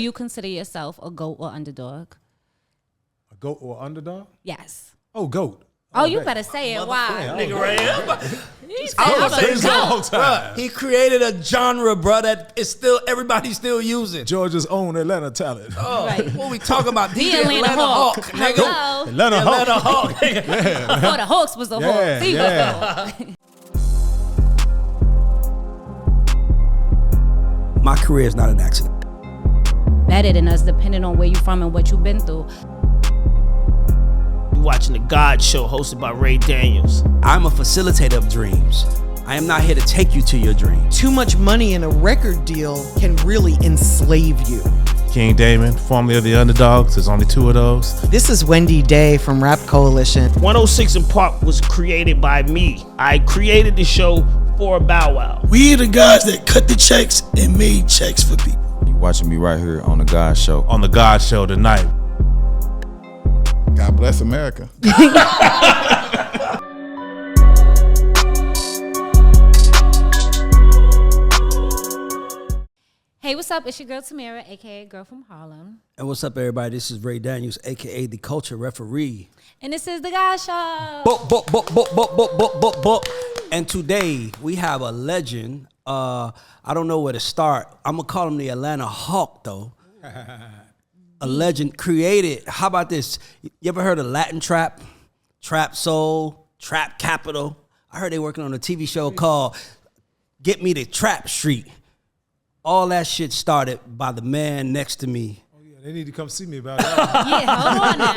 you consider yourself a GOAT or underdog? A GOAT or underdog? Yes. Oh, GOAT. Oh, you better say it. Why? Nigga right here. I was It's a long time. He created a genre, bro, that is still everybody's still using. Georgia's own Atlanta talent. Oh, Right. what we talking about? The DJ Atlanta Hawk. nigga. Hello. Atlanta Hawk. Hawk. nigga. Before the Hawks was the Hawks. He was the Hawk. My career is not an accident. Better than us, depending on where you from and what you've been through. You watching The God Show hosted by Ray Daniels. I'm a facilitator of dreams. I am not here to take you to your dream. Too much money in a record deal can really enslave you. King Damon, formerly of the Underdogs. There's only 2 of those. This is Wendy Day from Rap Coalition. 106 in Park was created by me. I created the show for Bow Wow. We the guys that cut the checks and made checks for people. You watching me right here on The God Show. On The God Show tonight. God bless America. Hey, what's up? It's your girl Tamira, aka Girl from Harlem. And what's up, everybody? This is Ray Daniels, aka the Culture Referee. And this is The God Show. And today we have a legend. I don't know where to start. I'm gonna call him the Atlanta Hawk, though. A legend created. How about this? You ever heard of Latin trap, trap soul, trap capital? I heard they working on a TV show called Get Me to Trap Street. All that shit started by the man next to me. Oh, yeah, they need to come see me about that. Yeah, hold on now.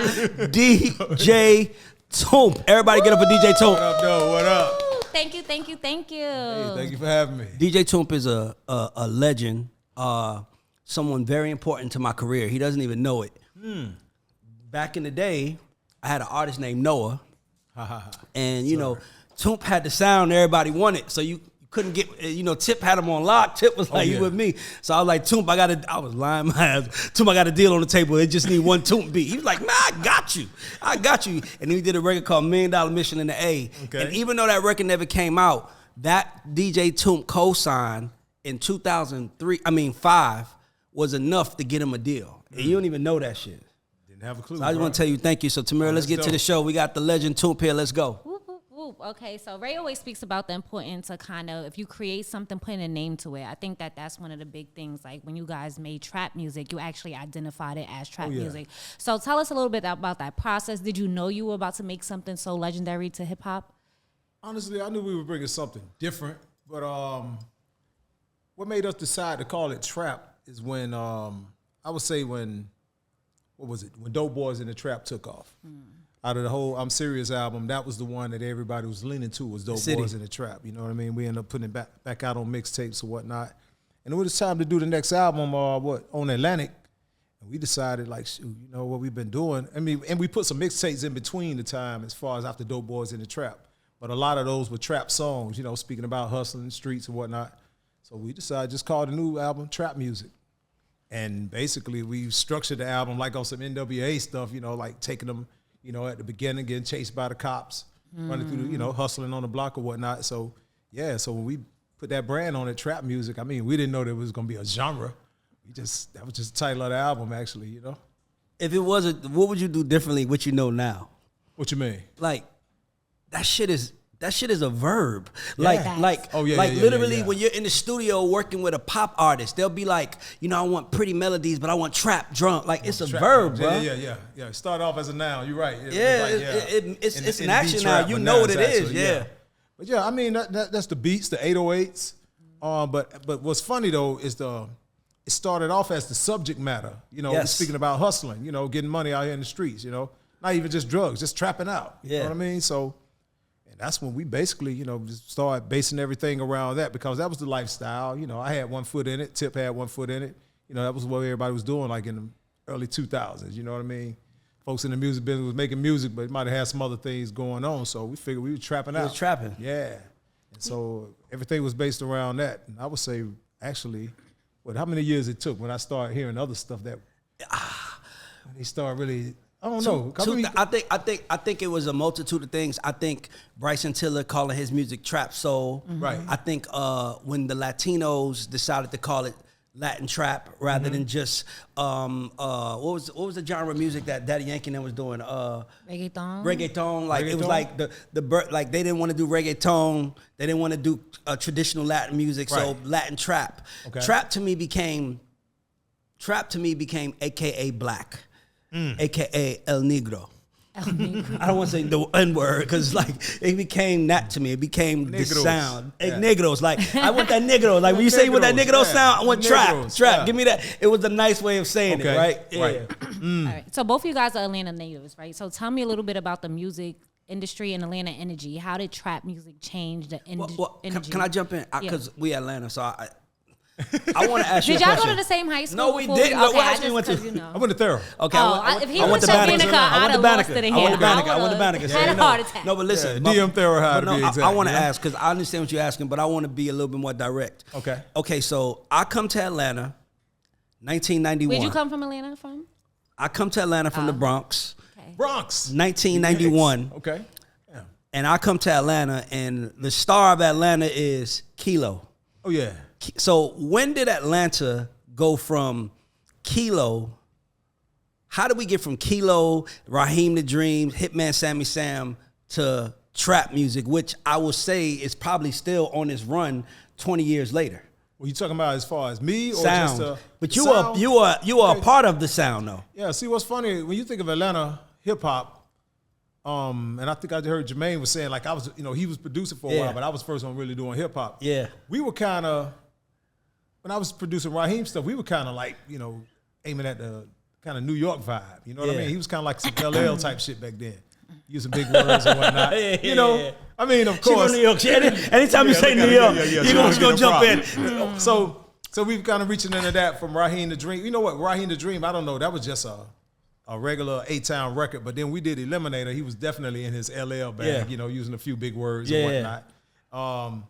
DJ Toomp. Everybody get up for DJ Toomp. What up, though? What up? Thank you, thank you, thank you. Hey, thank you for having me. DJ Toomp is a legend, someone very important to my career. He doesn't even know it. Back in the day, I had an artist named Noah, and you know, Toomp had the sound everybody wanted, so you couldn't get, Tip had him on lock. Tip was like, you with me. So I was like, Toomp, I was lying my ass. Toomp, I got a deal on the table. It just need one Toomp beat. He was like, man, I got you. And then we did a record called $1 Million Mission in the A. Okay. And even though that record never came out, that DJ Toomp co-sign in 2005 was enough to get him a deal. And you don't even know that shit. Didn't have a clue. So I just want to tell you thank you. So Tamira, let's get to the show. We got the legend Toomp here. Let's go. Okay, so Ray always speaks about the importance of kind of, if you create something, putting a name to it. I think that's one of the big things. Like when you guys made trap music, you actually identified it as trap music. So tell us a little bit about that process. Did you know you were about to make something so legendary to hip hop? Honestly, I knew we were bringing something different, but what made us decide to call it trap is when I would say when Dope Boys in the Trap took off. Out of the whole I'm Serious album, that was the one that everybody was leaning to, was Dope Boys in the Trap. You know what I mean? We ended up putting it back out on mixtapes or whatnot. And it was time to do the next album, on Atlantic. And we decided, like, shoot, you know what we've been doing. I mean, and we put some mixtapes in between the time as far as after Dope Boys in the Trap. But a lot of those were trap songs, you know, speaking about hustling the streets and whatnot. So we decided just call the new album Trap Music. And basically we structured the album like on some NWA stuff, you know, like taking them, you know, at the beginning, getting chased by the cops, running through, you know, hustling on the block or whatnot. So, yeah, so when we put that brand on it, trap music, I mean, we didn't know there was going to be a genre. That was just the title of the album, actually, you know. If it wasn't, what would you do differently, what you know now? What you mean? Like, that shit is a verb. Like literally when you're in the studio working with a pop artist, they'll be like, you know, I want pretty melodies, but I want trap drum. Like, it's a verb, bro. Yeah. Start off as a noun. You're right. It's an action now. You know what it is. Yeah. But yeah, I mean that's the beats, the 808s. But what's funny though is it started off as the subject matter. You know, speaking about hustling. You know, getting money out here in the streets. You know, not even just drugs, just trapping out. You know what I mean? So. That's when we basically, you know, just started basing everything around that, because that was the lifestyle. You know, I had one foot in it. Tip had one foot in it. You know, that was what everybody was doing, like in the early 2000s. You know what I mean? Folks in the music business was making music, but it might have had some other things going on. So we figured we were trapping out. We was trapping. Yeah. And so everything was based around that. And I would say, actually, how many years it took when I started hearing other stuff that they started really... I don't know. I think it was a multitude of things. I think Bryson Tiller calling his music trap soul. Right. I think when the Latinos decided to call it Latin trap rather than just what was the genre of music that Daddy Yankee and them was doing? Reggaeton. Like it was like like they didn't want to do reggaeton. They didn't want to do traditional Latin music. Right. So Latin trap. Okay. Trap to me became AKA black, AKA El Negro. I don't want to say the N-word because like it became that to me. It became the sound. Yeah. Negros. Like I want that Negro. Like when you say with that Negro sound, I want trap. Yeah. Give me that. It was a nice way of saying it, right? Yeah. Right. All right. So both of you guys are Atlanta natives, right? So tell me a little bit about the music industry and Atlanta energy. How did trap music change the energy? Can I jump in? Because we Atlanta, so I want to ask you a question. Did y'all go to the same high school? No, we didn't. Okay, what high school you went to? I went to Thorough. Okay. If he went to Banneker, I'd have lost it again. I went to Banneker. Had a heart attack. No, but listen. DM Thorough, how to be exact. I want to ask, because I understand what you're asking, but I want to be a little bit more direct. Okay. Okay, so I come to Atlanta, 1991. Where'd you come from Atlanta from? I come to Atlanta from the Bronx. Okay. Bronx. 1991. Okay. Yeah. And I come to Atlanta, and the star of Atlanta is Kilo. Oh, yeah. So when did Atlanta go from Kilo? How did we get from Kilo, Raheem the Dream, Hitman Sammy Sam to trap music, which I will say is probably still on its run 20 years later? Well, you talking about as far as me or sound. just but you are a part of the sound though. Yeah. See, what's funny when you think of Atlanta hip hop. And I think I heard Jermaine was saying like I was, he was producing for a while, but I was the first one really doing hip hop. Yeah. We were kind of, when I was producing Raheem stuff, we were kind of like, aiming at the kind of New York vibe. You know what I mean? He was kind of like some LL type shit back then. Using big words and whatnot. I mean, of course. New York. Anytime you say New York, you're going to jump in. So we've kind of reaching into that from Raheem the Dream. You know what? Raheem the Dream, I don't know. That was just a regular A-Town record. But then we did Eliminator. He was definitely in his LL bag, using a few big words and whatnot.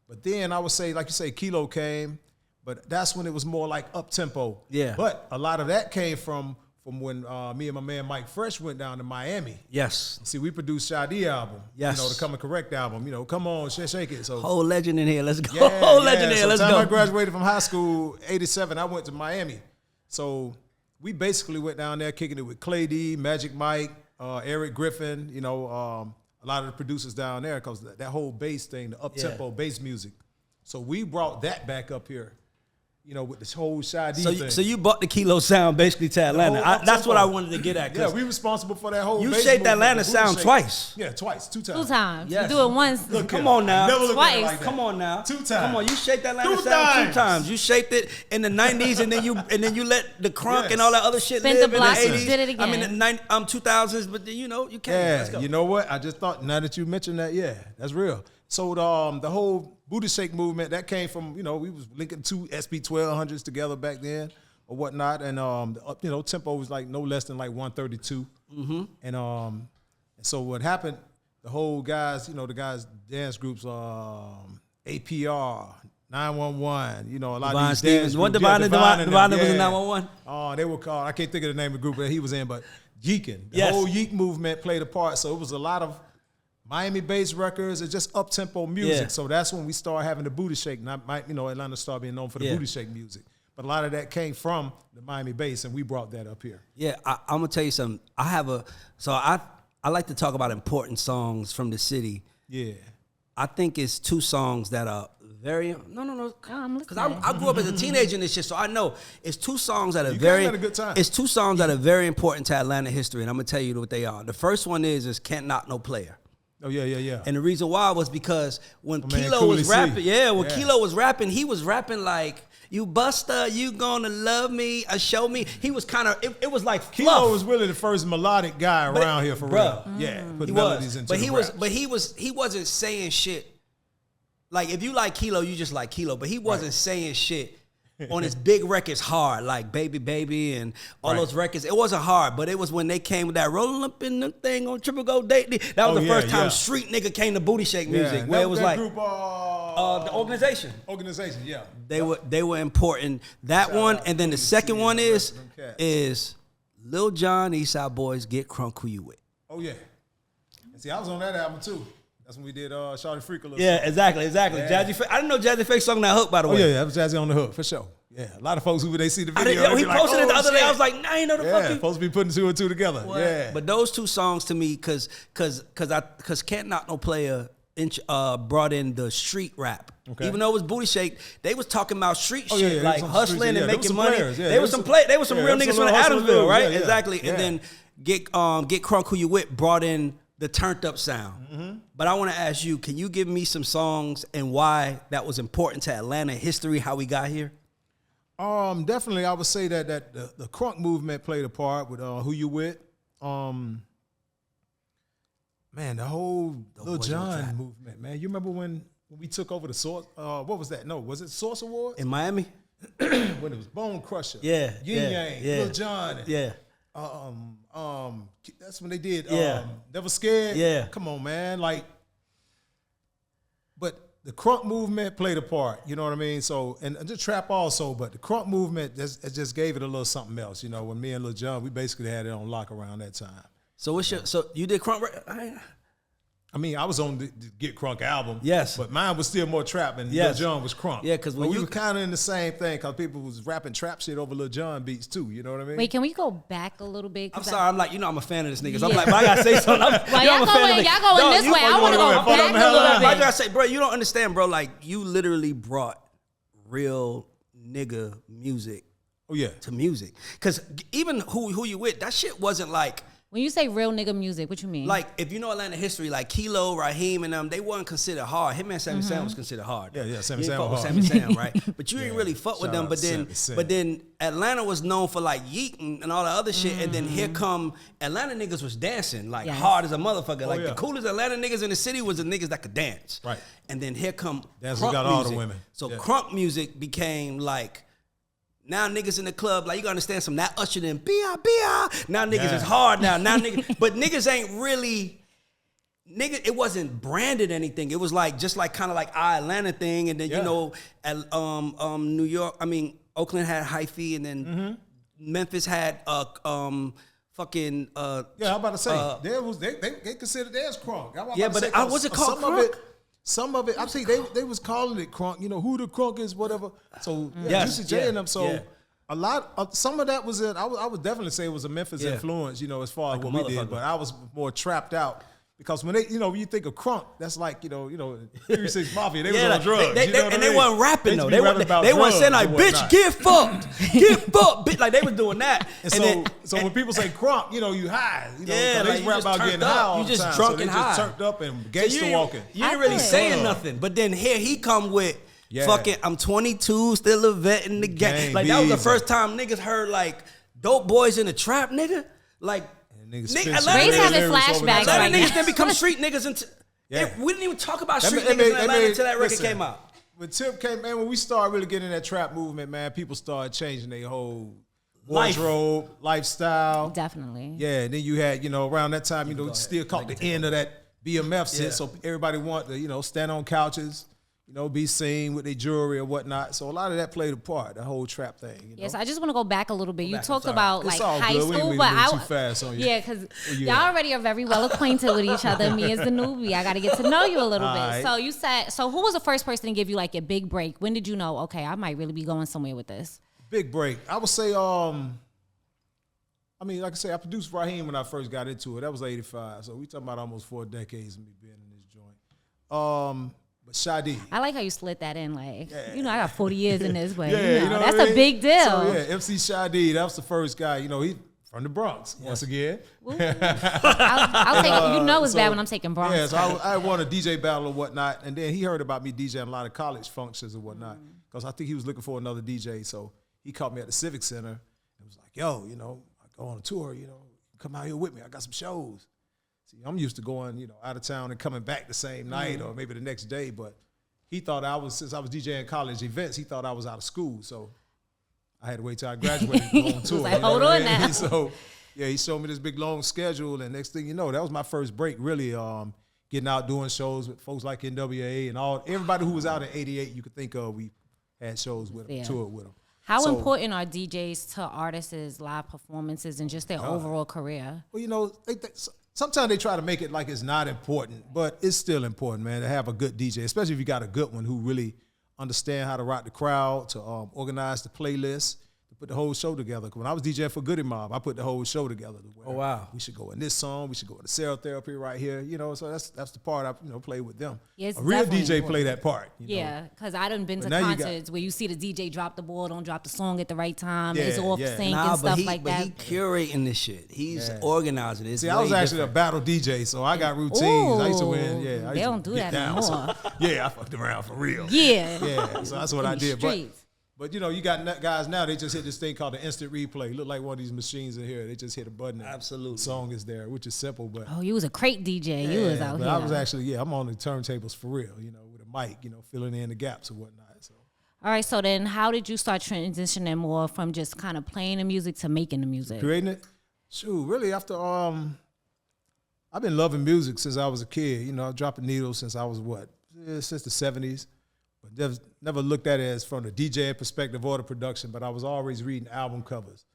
But then I would say, like you say, Kilo came. But that's when it was more like up-tempo. Yeah. But a lot of that came from when me and my man Mike Fresh went down to Miami. Yes. See, we produced Shadi album. Yes. The Come and Correct album. Come on, shake it. So whole legend in here. Let's go. Yeah, whole legend in here. Let's go. I graduated from high school, 87, I went to Miami. So we basically went down there kicking it with Clay D, Magic Mike, Eric Griffin, a lot of the producers down there because that whole bass thing, the up-tempo bass music. So we brought that back up here. With this whole Shadi thing. So you bought the Kilo sound basically to Atlanta. That's what I wanted to get at. Yeah, we responsible for that whole. You shaped Atlanta sound twice. Yeah, twice, 2 times. 2 times. Yes. You do it once. Look, come on now. Twice. Like come on now. 2 times. Come on, you shaped Atlanta sound 2 times. You shaped it in the 90s, and then you let the Crunk and all that other shit live in the 80s. Did it again. I mean, the 2000s, but then, you can't. Yeah, you know what? I just thought now that you mentioned that, that's real. So the whole Booty Shake movement, that came from, we was linking 2 SB-1200s together back then or whatnot. And, tempo was like no less than like 132. Mm-hmm. And so what happened, the whole guys, the guys' dance groups, APR, 911, a lot Divine of these Stevens. dance One groups. Divine was in 911? Oh, they were called, I can't think of the name of the group that he was in, but Yeeking. The whole Yeek movement played a part. So it was a lot of Miami-based records and just up-tempo music. Yeah. So that's when we started having the Booty Shake. Atlanta started being known for the Booty Shake music. But a lot of that came from the Miami bass, and we brought that up here. Yeah, I'm going to tell you something. I like to talk about important songs from the city. Yeah. I think it's 2 songs that are very... No. Because I grew up as a teenager in this shit, so I know. It's 2 songs that are had a good time. It's 2 songs that are very important to Atlanta history, and I'm going to tell you what they are. The first one is Can't Knock No Player. Oh, yeah. And the reason why was because when Kilo was rapping, Kilo was rapping, he was rapping like, you buster, you gonna love me, show me. He was kind of, it was like fluff. Kilo was really the first melodic guy around here for real. Yeah, put melodies into the raps. But he wasn't saying shit. Like, if you like Kilo, you just like Kilo. But he wasn't saying shit on his big records hard, like Baby Baby and all those records. It wasn't hard, but it was when they came with that rolling up in the thing on Triple Go Date. That was the first time street nigga came to Booty Shake music, where it was like group, the organization. Organization, yeah. They were important. That Shout one, and then the second one is Lil Jon, Eastside Boys, Get Crunk Who You With. Oh yeah. See, I was on that album too. That's when we did Shawty Freak a little song. Exactly. Yeah. Jazzy Face. I didn't know Jazzy Face sung that hook, by the way. Yeah, that was Jazzy on the hook, for sure. Yeah, a lot of folks who they see the I video, didn't, he they be like, posted it the "Oh, other day. I shit." was like, nah, I ain't know the Yeah, fuck you. supposed to be putting 2 and 2 together. What? Yeah, But those 2 songs to me, cause Can't Knock No Player brought in the street rap. Okay. Even though it was Booty Shake, they was talking about street Oh, yeah, shit, yeah, like some husling street- and yeah, there was making some money. players, yeah, There was some real niggas there from was some Adamsville, hustlers, right? yeah, Exactly. yeah. And then Get Crunk Who You With brought in the turned up sound. Mm-hmm. But I want to ask you, can you give me some songs and why that was important to Atlanta history, how we got here? Definitely, I would say that the crunk movement played a part with Who You With. Man, the whole Lil Jon movement, man. You remember when we took over the Source? What was that? No, was it Source Awards? In Miami? When it was Bone Crusher. Yeah, Yin yeah, Yang, yeah. Lil Jon. Yeah. That's when they did. Yeah. Never Scared. Yeah. Come on, man. Like, but the crunk movement played a part. You know what I mean? So, and the trap also, but the crunk movement just gave it a little something else. You know, when me and Lil Jon, we basically had it on lock around that time. So so you did Crunk? I mean, I was on the Get Crunk album. Yes. But mine was still more trap, and Yes. Lil Jon was crunk. Yeah, 'cause when we you- were kind of in the same thing, because people was rapping trap shit over Lil Jon beats too. You know what I mean? Wait, can we go back a little bit? I'm 'Cause sorry. I'm like, I'm a fan of this nigga. So I'm Yeah. like, but I gotta say something. Well, y'all going this way. I want to go back a little I bit. gotta say, bro, you don't understand, bro. Like, you literally brought real nigga music Oh yeah. to music. Cause even who you with, that shit wasn't like. When you say real nigga music, what you mean? Like, if you know Atlanta history, like Kilo, Raheem, and them, they weren't considered hard. Him and Sammy Sam was considered hard. Yeah, Sammy You Sam fuck with hard. Sammy Sam, right? But you didn't really fuck with Shout them. out But then, Sammy Sam. but then Atlanta was known for like yeeting and all the other shit. And then here come Atlanta niggas was dancing like Yes. hard as a motherfucker. Like yeah. the coolest Atlanta niggas in the city was the niggas that could dance. Right. And then here come Dancers crunk got all the music. women. So Yeah. crunk music became like. Now niggas in the club, like you gotta understand some that ushered in B.I. Now niggas Yeah. is hard now. Now niggas, but niggas ain't really it wasn't branded anything. It was like just like kind of like our Atlanta thing, and then Yeah. you know, at New York, Oakland had hyphy, and then Memphis had fucking Yeah, I'm about to say they considered theirs crunk. Yeah, but was it called crunk? Some of it, I think they was calling it crunk. You know who the crunk is, whatever. So Yes, Juicy J yeah, and them. So yeah. a lot, some of that was it. I would definitely say it was a Memphis Yeah. influence. You know, as far as Like a what we motherfucker. did, but I was more trapped out. Because when when you think of crunk, that's like, you know, 36 Mafia, they was on drugs. They, you know what I and they mean? wasn't rapping used though. to be They rapping about wasn't saying drugs like, and bitch, whatnot. get fucked, bitch. Like they was doing that. And so when people say crunk, you know, you high. You know, Yeah, they like, you rap just about turned getting up. high all You the just time. drunk so they and just high. turned up and So gangster walking. You ain't really think- saying nothing. But then here he come with fucking, I'm 22, still a vet in the game. Gang Like that was the bees. first time niggas heard like dope boys in the trap, nigga. Like niggas nigga, spit Atlanta Ray's shit. having Lyrics over flashbacks that. right niggas now. then become street niggas until Yeah. we didn't even talk about That street made- niggas in that Atlanta made- until that record listen, came out. When Tip came, man, when we started really getting in that trap movement, man, people started changing their whole Life. wardrobe, lifestyle. Definitely. Yeah, and then you had, around that time, still caught the end of that BMF shit. Yeah. So everybody wanted to, stand on couches, be seen with their jewelry or whatnot. So a lot of that played a part, the whole trap thing. Yes, I just want to go back a little bit. You back, talked I'm sorry. about It's like all high good. We ain't school, moving but too fast on you. yeah, because Yeah. y'all already are very well acquainted with each other. Me as the newbie, I got to get to know you a little bit. Alright. So you said, who was the first person to give you like a big break? When did you know? Okay, I might really be going somewhere with this. Big break. I would say, like I say, I produced Raheem when I first got into it. That was 85. So we talking about almost 4 decades of me being in this joint. But Shadi. I like how you slid that in, like I got 40 years in this, but Yeah, that's what I a mean? big deal. So yeah, MC Shadi, that was the first guy, he from the Bronx, once again. I'll take it. It's So, bad when I'm taking Bronx. Yeah, so I won a DJ battle or whatnot, and then he heard about me DJing a lot of college functions and whatnot, because I think he was looking for another DJ, so he caught me at the Civic Center and was like, yo, I go on a tour, come out here with me, I got some shows. See, I'm used to going, out of town and coming back the same night or maybe the next day, but he thought since I was DJing college events, he thought I was out of school, so I had to wait till I graduated to go on tour. like, you know hold what I on mean? now. So, yeah, he showed me this big long schedule, and next thing you know, that was my first break, really, getting out doing shows with folks like NWA and everybody who was out in 88 you could think of, we had shows with them, Yeah. toured with them. How So, important are DJs to artists' live performances and just their overall career? Well, sometimes they try to make it like it's not important, but it's still important, man, to have a good DJ, especially if you got a good one who really understand how to rock the crowd, to organize the playlist, to put the whole show together. When I was DJing for Goody Mob, I put the whole show together. Oh, wow. We should go in this song. We should go in the cell therapy right here. You know, so that's the part I play with them. Yes, a real DJ definitely. play that part. Yeah, because I done been to now you concerts where you see the DJ drop the ball, don't drop the song at the right time. Yeah, It's off yeah. sync Nah, and stuff but like that. he curating this shit. He's organizing it. It's See, I was way actually different. a battle DJ, so I got routines. I used to win. Yeah, I used They to don't do get that down. anymore. Yeah, I fucked around for real. Yeah. Yeah, so that's what I In the did. streets. But you know, you got guys now, they just hit this thing called the instant replay. Look like one of these machines in here. They just hit a button and Absolutely. the song is there, which is simple. But Oh, you was a crate DJ. You was out but here. I was actually, I'm on the turntables for real, you know, with a mic, you know, filling in the gaps or whatnot. So All right, so then how did you start transitioning more from just kind of playing the music to making the music? creating it, shoot, really after I've been loving music since I was a kid. You know, I was dropping needles since I was since the 70s. But never looked at it as from the DJ perspective or the production, but I was always reading album covers.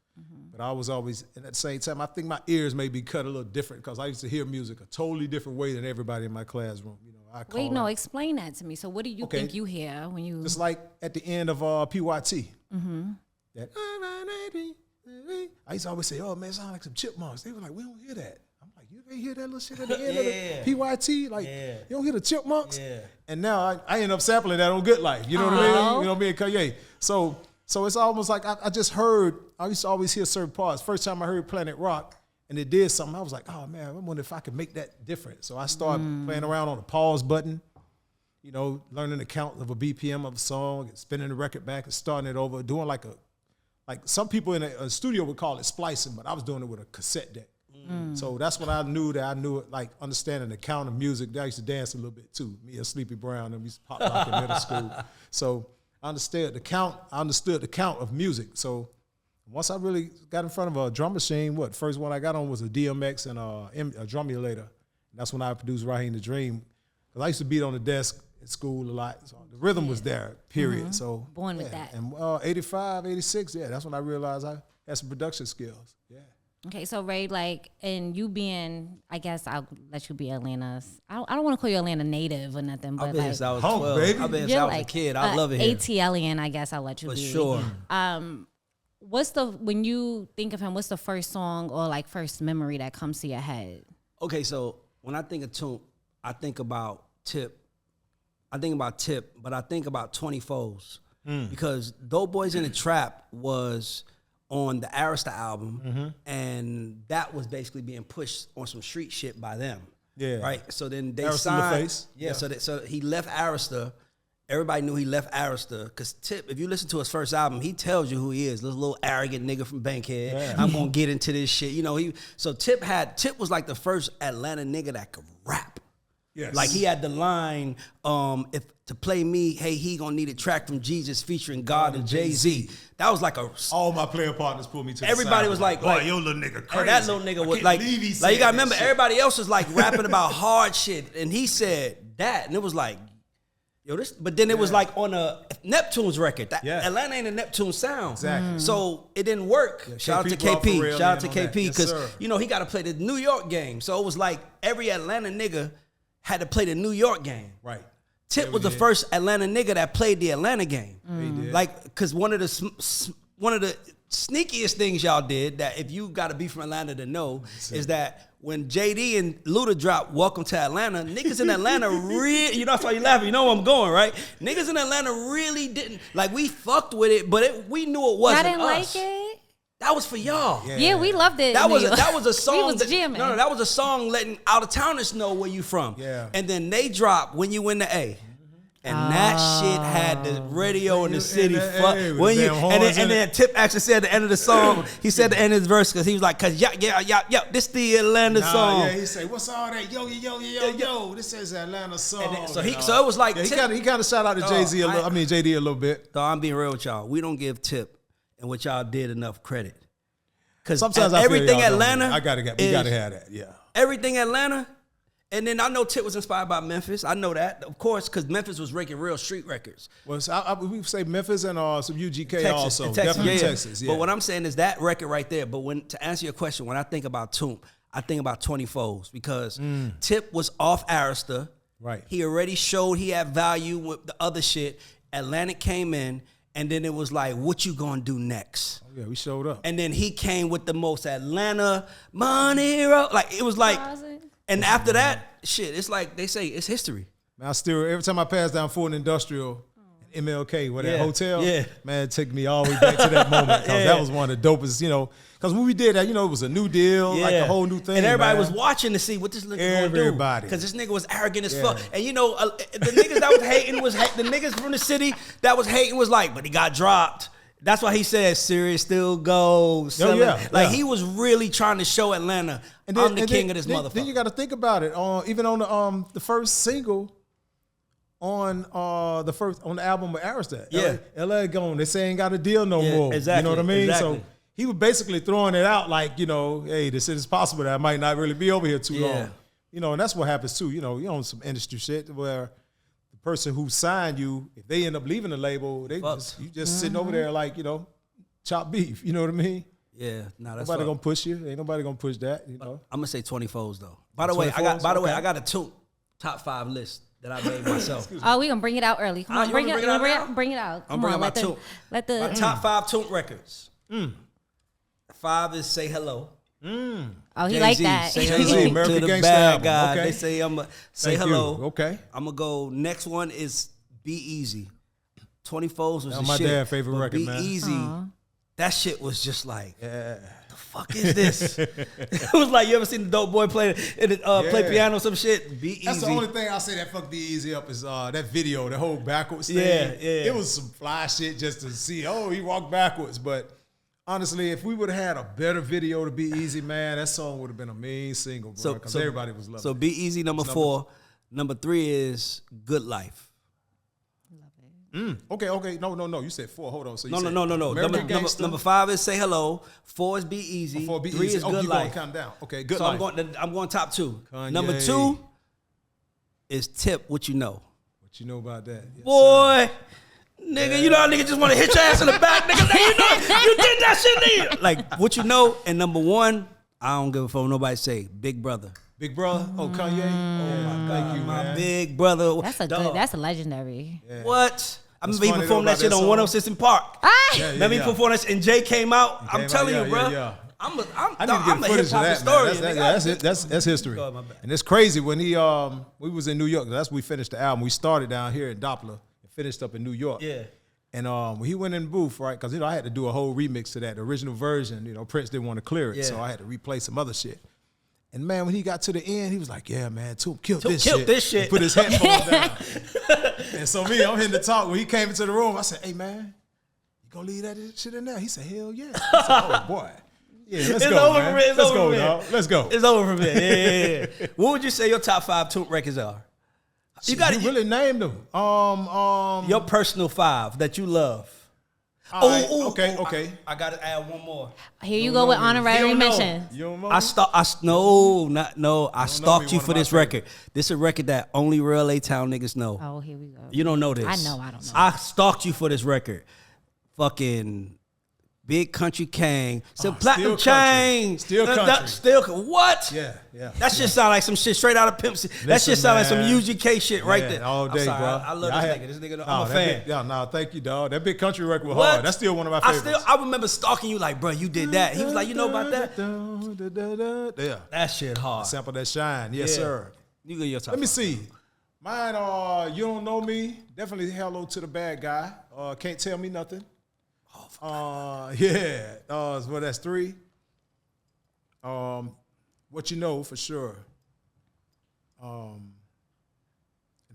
But I was always, and at the same time, I think my ears may be cut a little different because I used to hear music a totally different way than everybody in my classroom. You know, Wait, no, explain that to me. So what do you think you hear when you... Just like at the end of PYT. That, I used to always say, oh man, it sounds like some chipmunks. They were like, we don't hear that. I'm like, you didn't hear that little shit at the end of the PYT? Like, you don't hear the chipmunks? Yeah. And now I end up sampling that on Good Life. You know what I mean? You know, me and Kanye. So it's almost like I just heard, I used to always hear certain parts. First time I heard Planet Rock and it did something, I was like, oh man, I wonder if I could make that different. So I started playing around on the pause button, you know, learning the count of a BPM of a song, and spinning the record back and starting it over, doing like some people in a studio would call it splicing, but I was doing it with a cassette deck. So that's when I knew it, like understanding the count of music. I used to dance a little bit too. Me and Sleepy Brown, and we used to pop rock in middle school. So I understood the count. Of music. So once I really got in front of a drum machine, first one I got on was a DMX and a drum emulator. And that's when I produced Raheem the Dream. Because I used to beat on the desk at school a lot. So the rhythm was there, period. So Born with that. And 85, 86, that's when I realized I had some production skills. Yeah. Okay, so Ray, like, and you being, I guess I'll let you be Atlanta's. I don't want to call you Atlanta native or nothing, but I've been like, since I was Home, 12. baby. I've been since you're I was like a kid. I love it here. ATLian, I guess I'll let you For be. sure. When you think of him, what's the first song or like first memory that comes to your head? Okay, so when I think of Tomp, I think about Tip. But I think about 24s. Because Dope Boys in the Trap was on the Arista album, and that was basically being pushed on some street shit by them. Yeah. Right? So then they Arista signed. LaFace. Yeah, so he left Arista. Everybody knew he left Arista because Tip, if you listen to his first album, he tells you who he is. This little arrogant nigga from Bankhead. Yeah. I'm gonna get into this shit. You know, Tip was like the first Atlanta nigga that could rap. Yes. Like he had the line, if to play me, hey, he gonna need a track from Jesus featuring God and Jay-Z. That was like All my player partners pulled me to the side. everybody was like, boy, your little nigga crazy. that little nigga was like you gotta remember, everybody else was like rapping about hard shit, and he said that, and it was like, yo, this. But then it was like on a Neptune's record. Atlanta ain't a Neptune sound, Exactly. So it didn't work. Shout out to KP brought KP. Pharrell Shout out to in on that. KP Yes, because sir. you know he got to play the New York game. So it was like every Atlanta nigga had to play the New York game. Right. Tip Yeah, was the did. first Atlanta nigga that played the Atlanta game. He did. Like, because one of the sneakiest things y'all did that if you got to be from Atlanta to know is that when JD and Luda dropped Welcome to Atlanta, niggas in Atlanta really, you know, that's why you laughing, you know where I'm going, right? Niggas in Atlanta really didn't, like we fucked with it, but we knew it wasn't I didn't us. like it. That was for y'all. Yeah, we loved it. That was a song. We was jamming. No, that was a song letting out of towners know where you from. Yeah. And then they dropped When You In the A. And that shit had the radio in the city. in the Fuck. A with When the you damn horns in and then Tip actually said at the end of the song, he said the end of his verse because he was like, cause yeah, this the Atlanta song. Yeah, he say, what's all that? Yo. This is Atlanta song. And then, so it was like Yeah, Tip. he kind of shout out to Jay-Z JD a little bit. So I'm being real with y'all. We don't give Tip and what y'all did enough credit. Because Sometimes I feel everything y'all don't. Atlanta, we gotta have that. Yeah. everything Atlanta. And then I know Tip was inspired by Memphis. I know that, of course, because Memphis was making real street records. Well, so we say Memphis and some UGK Texas, also. and Texas, Definitely yeah. Texas. Yeah. But what I'm saying is that record right there. But to answer your question, when I think about Tomp, I think about 24s because Tip was off Arista. Right. He already showed he had value with the other shit. Atlantic came in, and then it was like, what you gonna do next? Oh, yeah, we showed up. And then he came with the most Atlanta money, like it was like, and after that, shit, it's like they say it's history. Man, I still, every time I pass down Ford Industrial, MLK, where that hotel, man, it took me all the way back to that moment because that was one of the dopest, because when we did that, it was a new deal, like a whole new thing. And everybody was watching to see what this nigga gonna do. Everybody. Because this nigga was arrogant as fuck. And the niggas that was hating the niggas from the city that was hating was like, but he got dropped. That's why he said, "Serious still goes." He was really trying to show Atlanta, I'm the king of this motherfucker. Then you got to think about it. Even on the first single, on the album with Aristide, LA gone. They say ain't got a deal no more. Exactly. You know what I mean? Exactly. So he was basically throwing it out like, hey, this is possible that I might not really be over here too long. And that's what happens too. You on some industry shit where the person who signed you, if they end up leaving the label, you just sitting over there like, chopped beef. You know what I mean? Yeah, that's nobody gonna push you. Ain't nobody gonna push that. I'm gonna say 24s though. By the way, I got a top 5 list that I made myself. Oh, we gonna bring it out early. Come on, bring it out. I'm bringing my Tomp. My top 5 Tomp records. 5 is Say Hello. Oh, he like that. Say Jay-Z, hello American to the Gangsta bad album. guy. Okay. They say I'm say Thank hello. you. Okay. I'm gonna go. Next one is Be Easy. 24s was That the was my shit. dad's favorite but record, Be man. Easy. That shit was just like, the fuck is this? It was like, you ever seen the dope boy play piano or some shit? Be Easy. That's the only thing I'll say that fuck Be Easy up is that video, the whole backwards thing. Yeah. It was some fly shit just to see, he walked backwards. But honestly, if we would have had a better video to Be Easy, man, that song would have been a mean single, bro, because everybody was loving it. So Be Easy, number 4. Number 3 is Good Life. Okay. No. You said 4. Hold on. So you No. Number 5 is Say Hello. 4 is Be Easy. 3 is Good Life. Count down. Okay, Good So Life. I'm going top 2. Kanye. Number 2 is Tip, What You Know. What you know about that? Yes, Boy, nigga, you know how niggas just want to hit your ass in the back, nigga. You did that shit, nigga. Like, What You Know. And number 1, I don't give a fuck what nobody say, Big Brother. Big Brother? Oh, Kanye? Oh, my God. Thank you, My man. Big Brother. That's a legendary. Yeah. What? I remember he funny performed though that shit about on that 106 in Park. Remember he performed that shit and Jay came out? I'm telling you, bro. I need to I'm get a footage hip-hop of that, historian. That's history. Go ahead, my bad. And it's crazy when we was in New York. That's when we finished the album. We started down here in Doppler and finished up in New York. Yeah. And when he went in the booth, right, because I had to do a whole remix to that. The original version, Prince didn't want to clear it, so I had to replay some other shit. And man, when he got to the end, he was like, "Yeah, man, Toomp killed this shit." Put his headphones down. And so I'm hitting the talk. When he came into the room, I said, "Hey, man, you gonna leave that shit in there?" He said, "Hell yeah." I said, "Oh boy, yeah, let's go, man. Let's go, dog. Let's go." It's over for me. Yeah. What would you say your top 5 Tomp records are? You really named them. Your personal 5 that you love. Okay. I gotta add one more. Here you go with honorary mention. You don't know? I stalked you for this record. This is a record that only real A-Town niggas know. Oh, here we go. You don't know this. I don't know. I stalked you for this record. Fucking Big Country Kane. Some platinum chain. Still country. What? Yeah. That shit sound like some shit straight out of Pimp C. That shit sound like some UGK shit right there. All day, I'm sorry, bro. I love this nigga. This nigga, I'm a fan. Thank you, dog. That Big Country record was What? hard. That's still one of my favorites. I remember stalking you like, bro, you did that. He was like, you know about that? Yeah. That shit hard. Sample that shine. Yes, sir. You go your top. Let me see. Mine, You Don't Know Me. Definitely Hello to the Bad Guy. Can't Tell Me Nothing. Well, that's 3. What You Know, for sure. And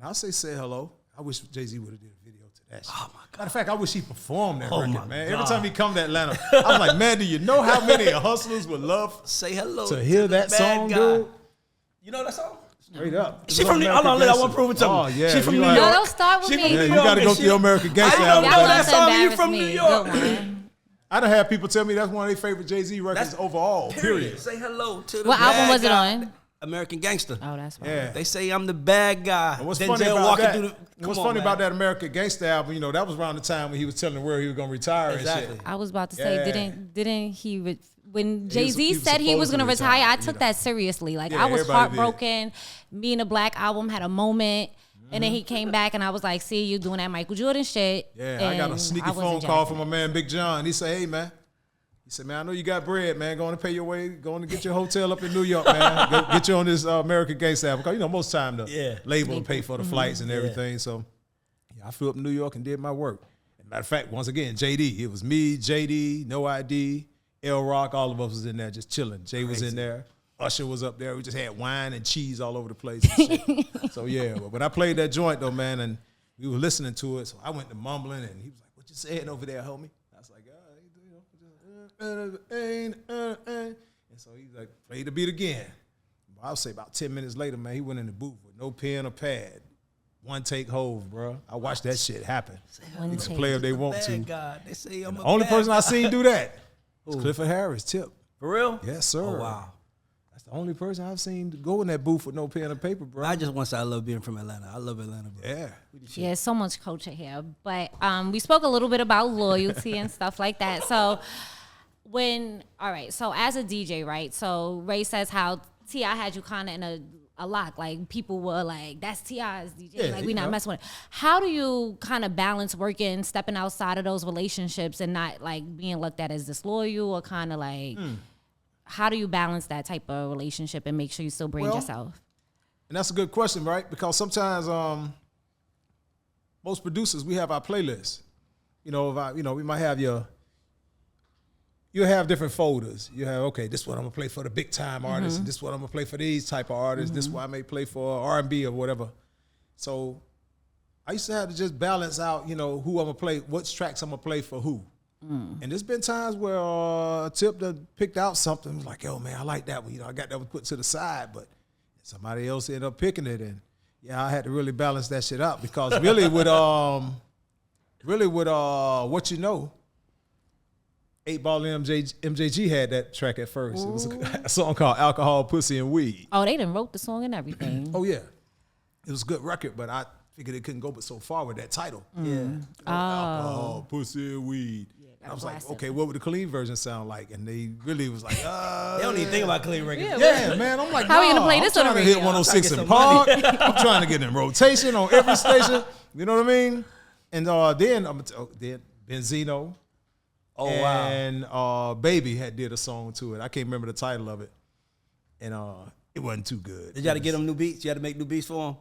I'll say Hello. I wish Jay-Z would have did a video to that shit. Oh my God. Matter of fact, I wish he performed that Oh record, my man. God. Every time he come to Atlanta, I'm like, man, do you know how many hustlers would love Say hello to hear that the bad song, guy. dude? You know that song? Straight up. She from New York. Hold on, I want to prove it to me. Oh, yeah. She from New You York. No, don't start with She me. from Yeah, New you York. got to go and to the American Gangsta I album. don't know Y'all that want to song. You embarrass from me. New York. Good one. I done had people tell me that's one of their favorite Jay-Z records overall, period. Say hello to the What bad album was it guy. on? American Gangster. Oh, that's fine. Yeah. They say I'm the bad guy. And what's Denzel funny about walking that? through the, What's funny about that American Gangsta album? That was around the time when he was telling the world he was gonna retire Exactly. and shit. I was about to say, Yeah. didn't he? When He Jay-Z was said he was supposed going to to retire, I retire, took that seriously. Like, Yeah, I was everybody did. heartbroken. Me and the Black album had a moment. And then he came back, and I was like, see, you doing that Michael Jordan shit. Yeah, I got a sneaky phone call from my man, Big John. He said, hey, man. He said, man, I know you got bread, man. Going to pay your way. Going to get your hotel up in New York, man. Go get you on this American Gangsta album. Because, most time the label pay for the flights and everything. So, I flew up to New York and did my work. And matter of fact, once again, JD. It was me, JD, No ID, L Rock. All of us was in there just chilling. Jay was in there. Usher was up there. We just had wine and cheese all over the place. So, yeah. But I played that joint, though, man, and we were listening to it. So I went to mumbling, and he was like, what you saying over there, homie? I was like, and so he like, play the beat again. I'll say about 10 minutes later, man, he went in the booth with no pen or pad. One take Hove, bro. I watched that shit happen. They can play if they want to. God. They say I'm the only person I seen do that was Clifford Harris, Tip. For real? Yes, sir. Oh, wow. That's the only person I've seen go in that booth with no pen or paper, bro. I just want to say I love being from Atlanta. I love Atlanta, bro. Yeah. Yeah, so much culture here. But we spoke a little bit about loyalty and stuff like that. So so as a DJ, right? So Ray says how T.I. had you kind of in a lock. Like, people were like, that's T.I.'s DJ. Yeah, like, we not messing with it. How do you kind of balance working, stepping outside of those relationships and not, like, being looked at as disloyal or kind of like, how do you balance that type of relationship and make sure you still brand yourself? And that's a good question, right? Because sometimes most producers, we have our playlists. We might have you'll have different folders. You have, okay, this is what I'm gonna play for the big time artists, and this is what I'm gonna play for these type of artists, this is what I may play for R&B or whatever. So I used to have to just balance out, who I'm gonna play, what tracks I'm gonna play for who. And there's been times where Tip done picked out something, like, yo, man, I like that one. I got that one put to the side, but somebody else ended up picking it, and I had to really balance that shit out, because really with what you know, 8 Ball and MJG had that track at first. Ooh. It was a song called Alcohol, Pussy, and Weed. Oh, they done wrote the song and everything. Oh, yeah. It was a good record, but I figured it couldn't go but so far with that title. Yeah. Alcohol, Pussy, and Weed. I was like, okay, what would the clean version sound like? And they really was like, they don't even think about clean records. Yeah, man. I'm like, how are you gonna play this on the radio? I'm trying to hit 106 in Park. I'm trying to get in rotation on every station. You know what I mean? And then Benzino. Oh, and Baby did a song to it. I can't remember the title of it. And it wasn't too good. Did you have to get them new beats? You had to make new beats for them?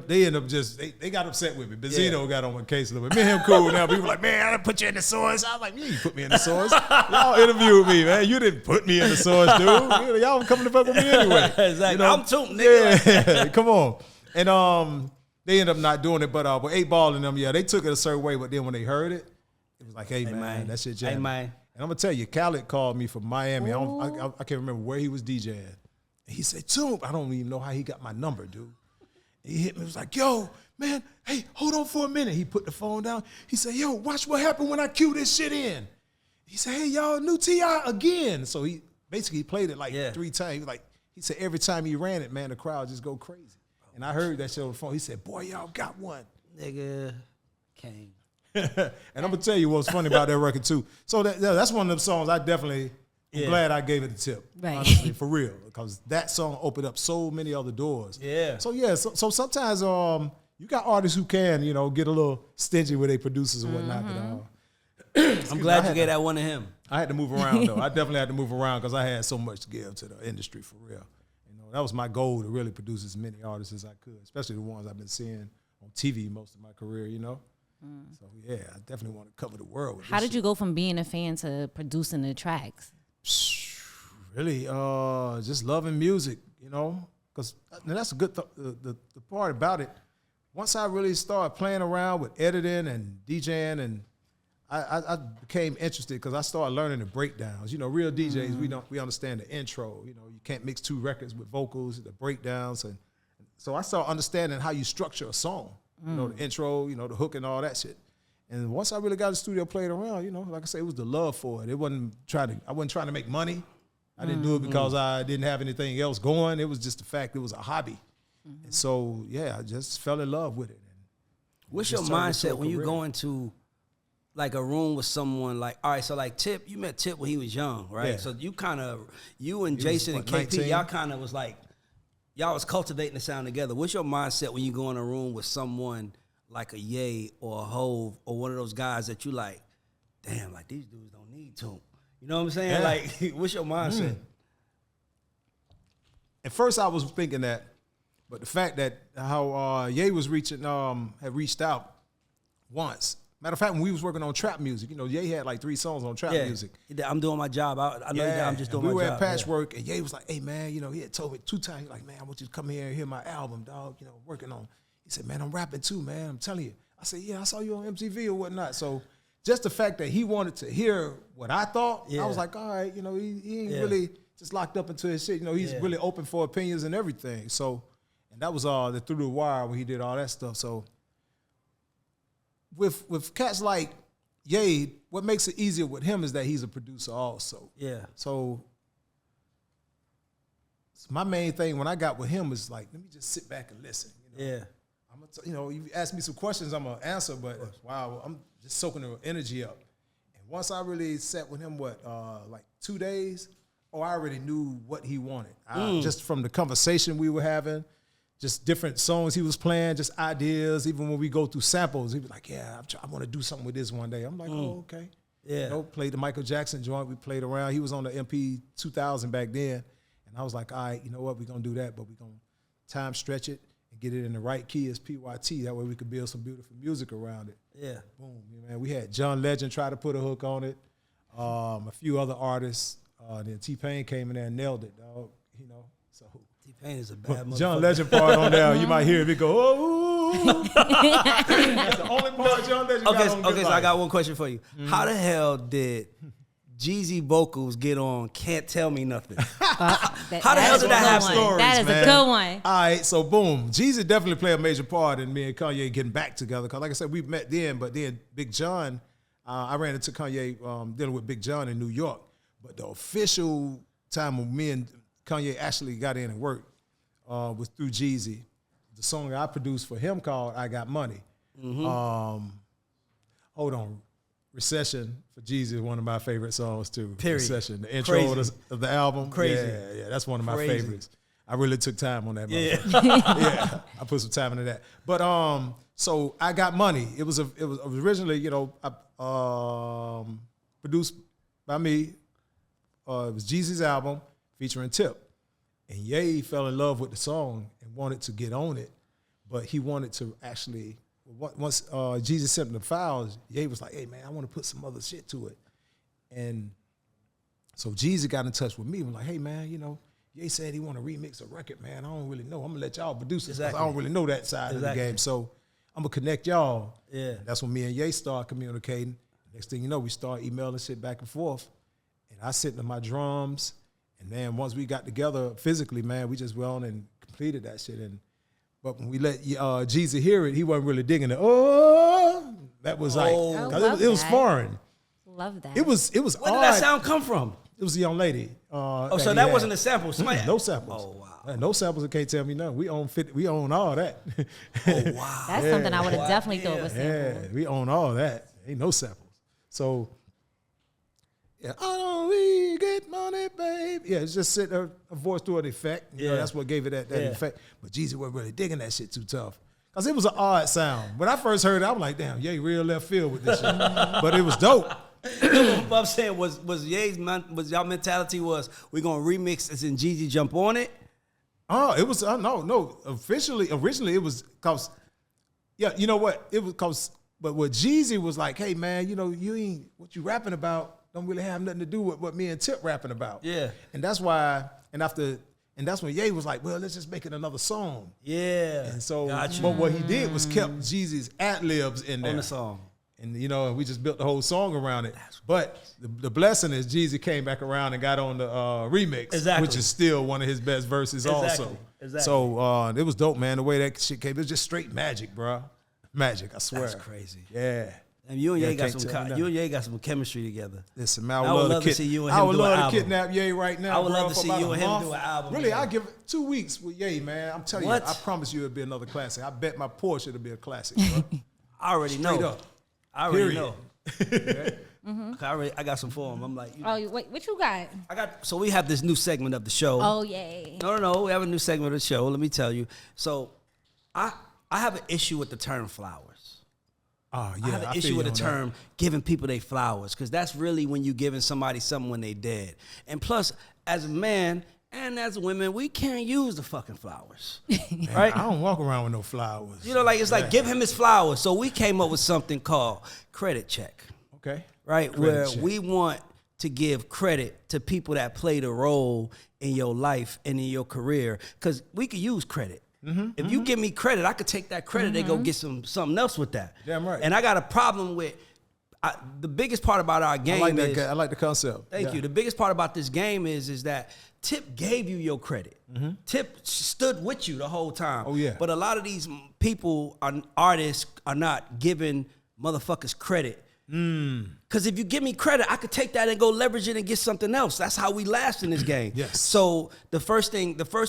They end up just, they got upset with me. Benzino got on my case a little bit. Me and him cool now. People like, man, I done put you in the source. I was like, yeah, you put me in the source. Y'all interviewed me, man. You didn't put me in the source, dude. Y'all coming to fuck with me anyway. Exactly. I'm Toomp, nigga. Yeah, come on. And they end up not doing it, but with 8 Ball and them, they took it a certain way, but then when they heard it, it was like, hey, man, that shit jamming. Hey, man. And I'm going to tell you, Khaled called me from Miami. I can't remember where he was DJing. And he said, Toomp, I don't even know how he got my number, dude. He hit me, he was like, yo, man, hey, hold on for a minute. He put the phone down. He said, yo, watch what happened when I cue this shit in. He said, hey, y'all, new T.I. again. So he basically played it like 3 times. He said every time he ran it, man, the crowd just go crazy. And I heard that shit on the phone. He said, boy, y'all got one. Nigga, came. And I'm gonna tell you what's funny about that record too. So that's one of them songs I definitely am glad I gave it a tip. Right. Honestly, for real. Because that song opened up so many other doors. Yeah. So sometimes you got artists who can, get a little stingy with their producers and whatnot. But, I'm glad you gave that one to him. I had to move around though. I definitely had to move around because I had so much to give to the industry for real. That was my goal, to really produce as many artists as I could, especially the ones I've been seeing on TV most of my career, So, yeah, I definitely want to cover the world with How did you go from being a fan to producing the tracks? Really, just loving music, because that's a good the part about it. Once I really started playing around with editing and DJing, and I became interested because I started learning the breakdowns. Real DJs, we understand the intro. You can't mix 2 records with vocals, the breakdowns, and so I started understanding how you structure a song. The intro, the hook and all that shit. And once I really got the studio played around, like I say, it was the love for it. I wasn't trying to make money. I didn't do it because I didn't have anything else going. It was just the fact it was a hobby. And so, I just fell in love with it. What's your mindset when you go into like a room with someone like, all right, so like Tip, you met Tip when he was young, right? Yeah. So you and Jason and KP, 19. y'all kind of was like, y'all was cultivating the sound together. What's your mindset when you go in a room with someone like a Ye or a Hove or one of those guys that you like, damn, like these dudes don't need Toomp. You know what I'm saying? Yeah. Like, what's your mindset? At first I was thinking that, but the fact that how Ye was had reached out once. Matter of fact, when we was working on trap music, Ye had like 3 songs on trap music. I'm doing my job. I know I'm just doing my job. We were at Patchwork, and Ye was like, hey, man, he had told me 2 times, he's like, man, I want you to come here and hear my album, dog, working on. He said, man, I'm rapping too, man, I'm telling you. I said, yeah, I saw you on MTV or whatnot. So just the fact that he wanted to hear what I thought, I was like, all right, he ain't really just locked up into his shit. He's really open for opinions and everything. So, and that was the Through the Wire when he did all that stuff. So with cats like Ye, what makes it easier with him is that he's a producer also. Yeah. So my main thing when I got with him was like, let me just sit back and listen. Yeah. I'm gonna you ask me some questions, I'm gonna answer, but wow, I'm just soaking the energy up. And once I really sat with him, like 2 days, I already knew what he wanted. Just from the conversation we were having, just different songs he was playing, just ideas. Even when we go through samples, he was like, yeah, I want to do something with this one day. I'm like, oh, okay. Yeah. Played the Michael Jackson joint. We played around. He was on the MP 2000 back then. And I was like, all right, you know what? We're going to do that, but we're going to time stretch it and get it in the right key as PYT. That way we could build some beautiful music around it. Yeah. Boom. Man, we had John Legend try to put a hook on it. A few other artists. Then T-Pain came in there and nailed it, dog. So T-Pain is a bad motherfucker. John Legend part on there, you might hear it go, oh. That's the only part John Legend got on. Okay, so I got one question for you. How the hell did Jeezy vocals get on Can't Tell Me Nothing? How the hell did that happen? That is a good one. All right, so boom. Jeezy definitely played a major part in me and Kanye getting back together. Because like I said, we met then, but then Big John, I ran into Kanye dealing with Big John in New York. But the official time when me and Kanye actually got in and worked was through Jeezy. The song I produced for him called I Got Money. Hold on. Recession for Jeezy is one of my favorite songs too. Period. Recession, the intro of the album. Crazy. Yeah, that's one of my favorites. I really took time on that. Yeah, I put some time into that. But so I Got Money. It was originally, produced by me. It was Jeezy's album featuring Tip. And Ye fell in love with the song and wanted to get on it, but he wanted to actually, once Jeezy sent him the files, Ye was like, hey, man, I want to put some other shit to it. And so Jeezy got in touch with me and was like, hey, man, Ye said he want to remix a record, man. I don't really know. I'm going to let y'all produce it because I don't really know that side of the game. So I'm going to connect y'all. Yeah. That's when me and Ye start communicating. Next thing you know, we start emailing shit back and forth. And I sent him my drums. And then once we got together physically, man, we just went on and completed that shit. But when we let Jeezy hear it, he wasn't really digging it. Oh, that was like, it was foreign. Love that. It was Where did that sound come from? It was a young lady. So that wasn't a sample. Somebody no samples. Oh wow. No samples that can't tell me nothing. We own all that. Oh wow. That's something I would have definitely thought was sample. Yeah, we own all that. Ain't no samples. So yeah, I don't really get money, babe. Yeah, it's just a voice through an effect. That's what gave it that effect. But Jeezy wasn't really digging that shit too tough. Because it was an odd sound. When I first heard it, I'm like, damn, Ye real left field with this shit. But it was dope. What I'm saying was y'all mentality was we gonna remix this and Jeezy jump on it? Oh, it was no. Originally it was cause you know what? It was cause but what Jeezy was like, hey man, you ain't what you rapping about don't really have nothing to do with what me and Tip rapping about. Yeah. And that's why and that's when Ye was like, well, let's just make it another song. Yeah. And so but what he did was kept Jeezy's ad-libs in there. On the song. And we just built the whole song around it. But the blessing is Jeezy came back around and got on the remix, which is still one of his best verses also. Exactly. So it was dope, man. The way that shit came, it was just straight magic, bro. Magic, I swear. That's crazy. Yeah. And you and Ye got some chemistry together. Listen, man, I would love to see you and him do an album. I would love to kidnap Ye right now. I would love to see you and him do an album. Really, I'll give it 2 weeks with Ye, man. I'm telling you, I promise you it'll be another classic. I bet my Porsche it'll be a classic, bro. I already know. Straight up. I already know. I got some for him. I'm like, Oh, wait, what you got? So we have this new segment of the show. Oh, yay. No. We have a new segment of the show. Let me tell you. So I have an issue with the term flowers. Oh, yeah. I have an issue with the term giving people their flowers, because that's really when you giving somebody something when they dead. And plus, as a man and as women, we can't use the fucking flowers. Right? I don't walk around with no flowers. You know, like it's like give him his flowers. So we came up with something called credit check. Okay. Right? Credit Where check. we want to give credit to people that played a role in your life and in your career, because we could use credit. If you give me credit, I could take that credit and go get something else with that. Damn right. And I got a problem with the biggest part about our game I like the concept. Thank you. The biggest part about this game is that Tip gave you your credit. Tip stood with you the whole time. Oh, yeah. But a lot of these people, artists, are not giving motherfuckers credit. Because if you give me credit, I could take that and go leverage it and get something else. That's how we last in this game. Yes. So the first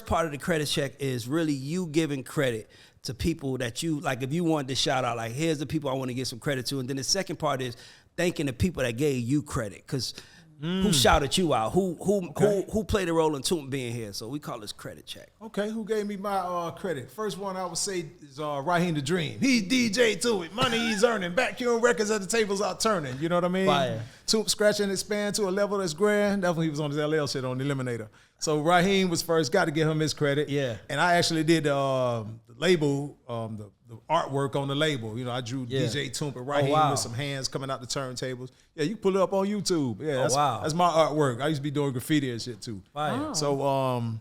part of the credit check is really you giving credit to people that you, like if you wanted to shout out, like here's the people I want to give some credit to. And then the second part is thanking the people that gave you credit. Because who shouted you out? Who played a role in Tomp being here? So we call this credit check. Okay, who gave me my credit? First one I would say is Raheem the Dream. He's DJ to it. Money he's earning. Vacuum records at the tables are turning. You know what I mean? Fire. Tomp scratch and expand to a level that's grand. That's when he was on his LL shit on the Eliminator. So Raheem was first. Got to give him his credit. Yeah. And I actually did the label, the artwork on the label. You know, I drew DJ Toomp and Raheem with some hands coming out the turntables. Yeah, you can pull it up on YouTube. Yeah, that's my artwork. I used to be doing graffiti and shit too. Fire. So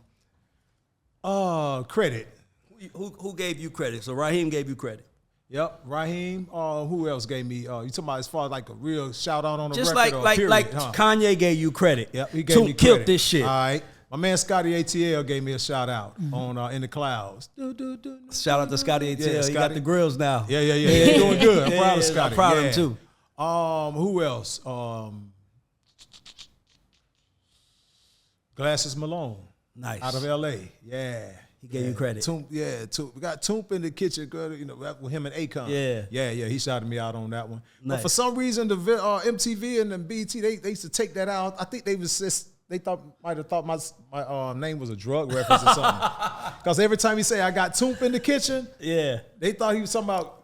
credit. Who gave you credit? So Raheem gave you credit. Yep, Raheem. Who else gave me? You talking about as far as like a real shout out on the Just record? like period, huh? Kanye gave you credit. Yep, he gave Tomp me killed credit. this shit. All right, my man Scotty ATL gave me a shout out on In the Clouds. Shout out to Scotty ATL. Yeah, He got Scotty. the grills now. Yeah. He's doing good. I'm proud of Scotty. I'm proud of him too. Who else? Glasses Malone. Nice. Out of LA. Yeah. He gave you credit. Tomp, Tomp. We got Tomp in the kitchen, girl, you know, with him and Akon. Yeah. He shouted me out on that one. Nice. But for some reason, the MTV and the BT, they used to take that out. I think they might have thought my name was a drug reference or something. Because every time he say I got Tomp in the kitchen, they thought he was talking about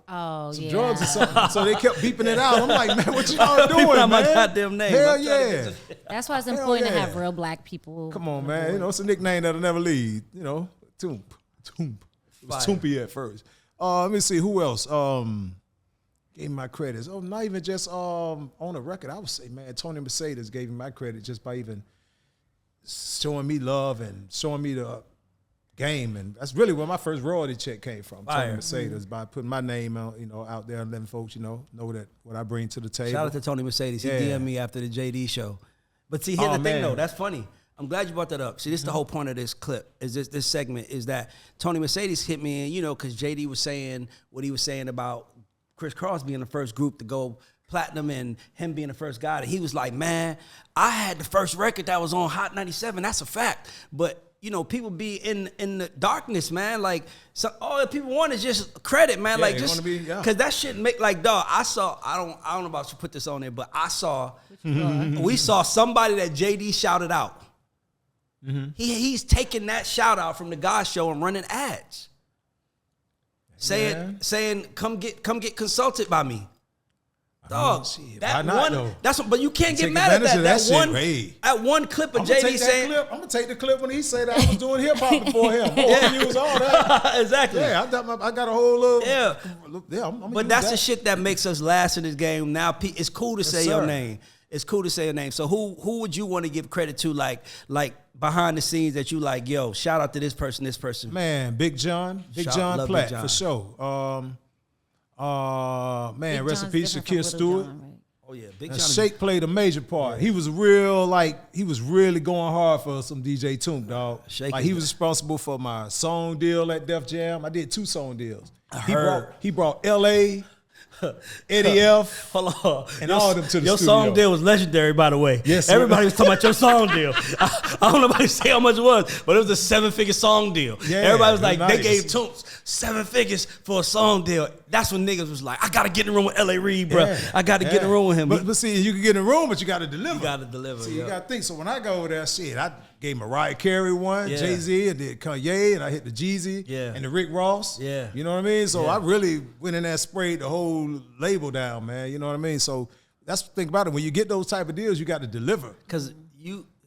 some drugs or something. So they kept beeping it out. I'm like, man, what y'all doing, man? my goddamn name. Hell yeah. That's why it's important to have real black people. Come on, man. You know, it's a nickname that'll never leave. You know, Tomp. It was Toompy at first. Let me see, who else? Gave me my credits. Oh, not even just on a record. I would say, man, Tony Mercedes gave me my credit just by even showing me love and showing me the game. And that's really where my first royalty check came from. Tony Mercedes, by putting my name out, out there and letting folks, know that what I bring to the table. Shout out to Tony Mercedes. He DM'd me after the JD show. But see, here's the thing though. That's funny. I'm glad you brought that up. See, this is the whole point of this clip, is this segment, is that Tony Mercedes hit me in, because JD was saying what he was saying about Chris Cross being the first group to go platinum and him being the first guy. He was like, man, I had the first record that was on Hot 97. That's a fact. But, people be in the darkness, man. Like, all that people want is just credit, man. Yeah, like, just because that shit make, like, dog, I don't know about you put this on there, but we saw somebody that JD shouted out. He's taking that shout out from the God Show and running ads, saying come get consulted by me. Dog, but you can't get mad at that. At one clip of JD saying, I'm gonna take the clip when he said that I was doing hip hop before him. I'm use all that. Exactly. Yeah, I got a whole little. But that's the shit that makes us last in this game. Now it's cool to say your name. It's cool to say your name. So who would you want to give credit to, like behind the scenes, that you like, yo, shout out to this person. Man, Big John Platt, for sure. Man, rest in peace, Shakir Stewart. John, right? Oh yeah, Big John. Shake played a major part. He was really going hard for some DJ Toomp, dog. He was responsible for my song deal at Def Jam. I did 2 song deals. He brought LA Eddie F. Hold on. And all of them to the your studio. song deal was legendary, by the way. Yes, sir. Everybody was talking about your song deal. I don't know if I say how much it was, but it was a 7-figure song deal. Yeah, Everybody was like, nice. they gave Tomps 7 figures for a song deal. That's when niggas was like, I gotta get in the room with L.A. Reid, bro. Yeah, I gotta get in the room with him. But see, you can get in the room, but you got to deliver. You gotta deliver. See, yeah. you got to think. So when I go over there, shit, I gave Mariah Carey one, Yeah. Jay-Z, and did Kanye, and I hit the Jeezy, Yeah. and the Rick Ross. Yeah. You know what I mean? So Yeah. I really went in there and sprayed the whole label down, man. You know what I mean? So that's the thing about it. When you get those type of deals, you got to deliver. Because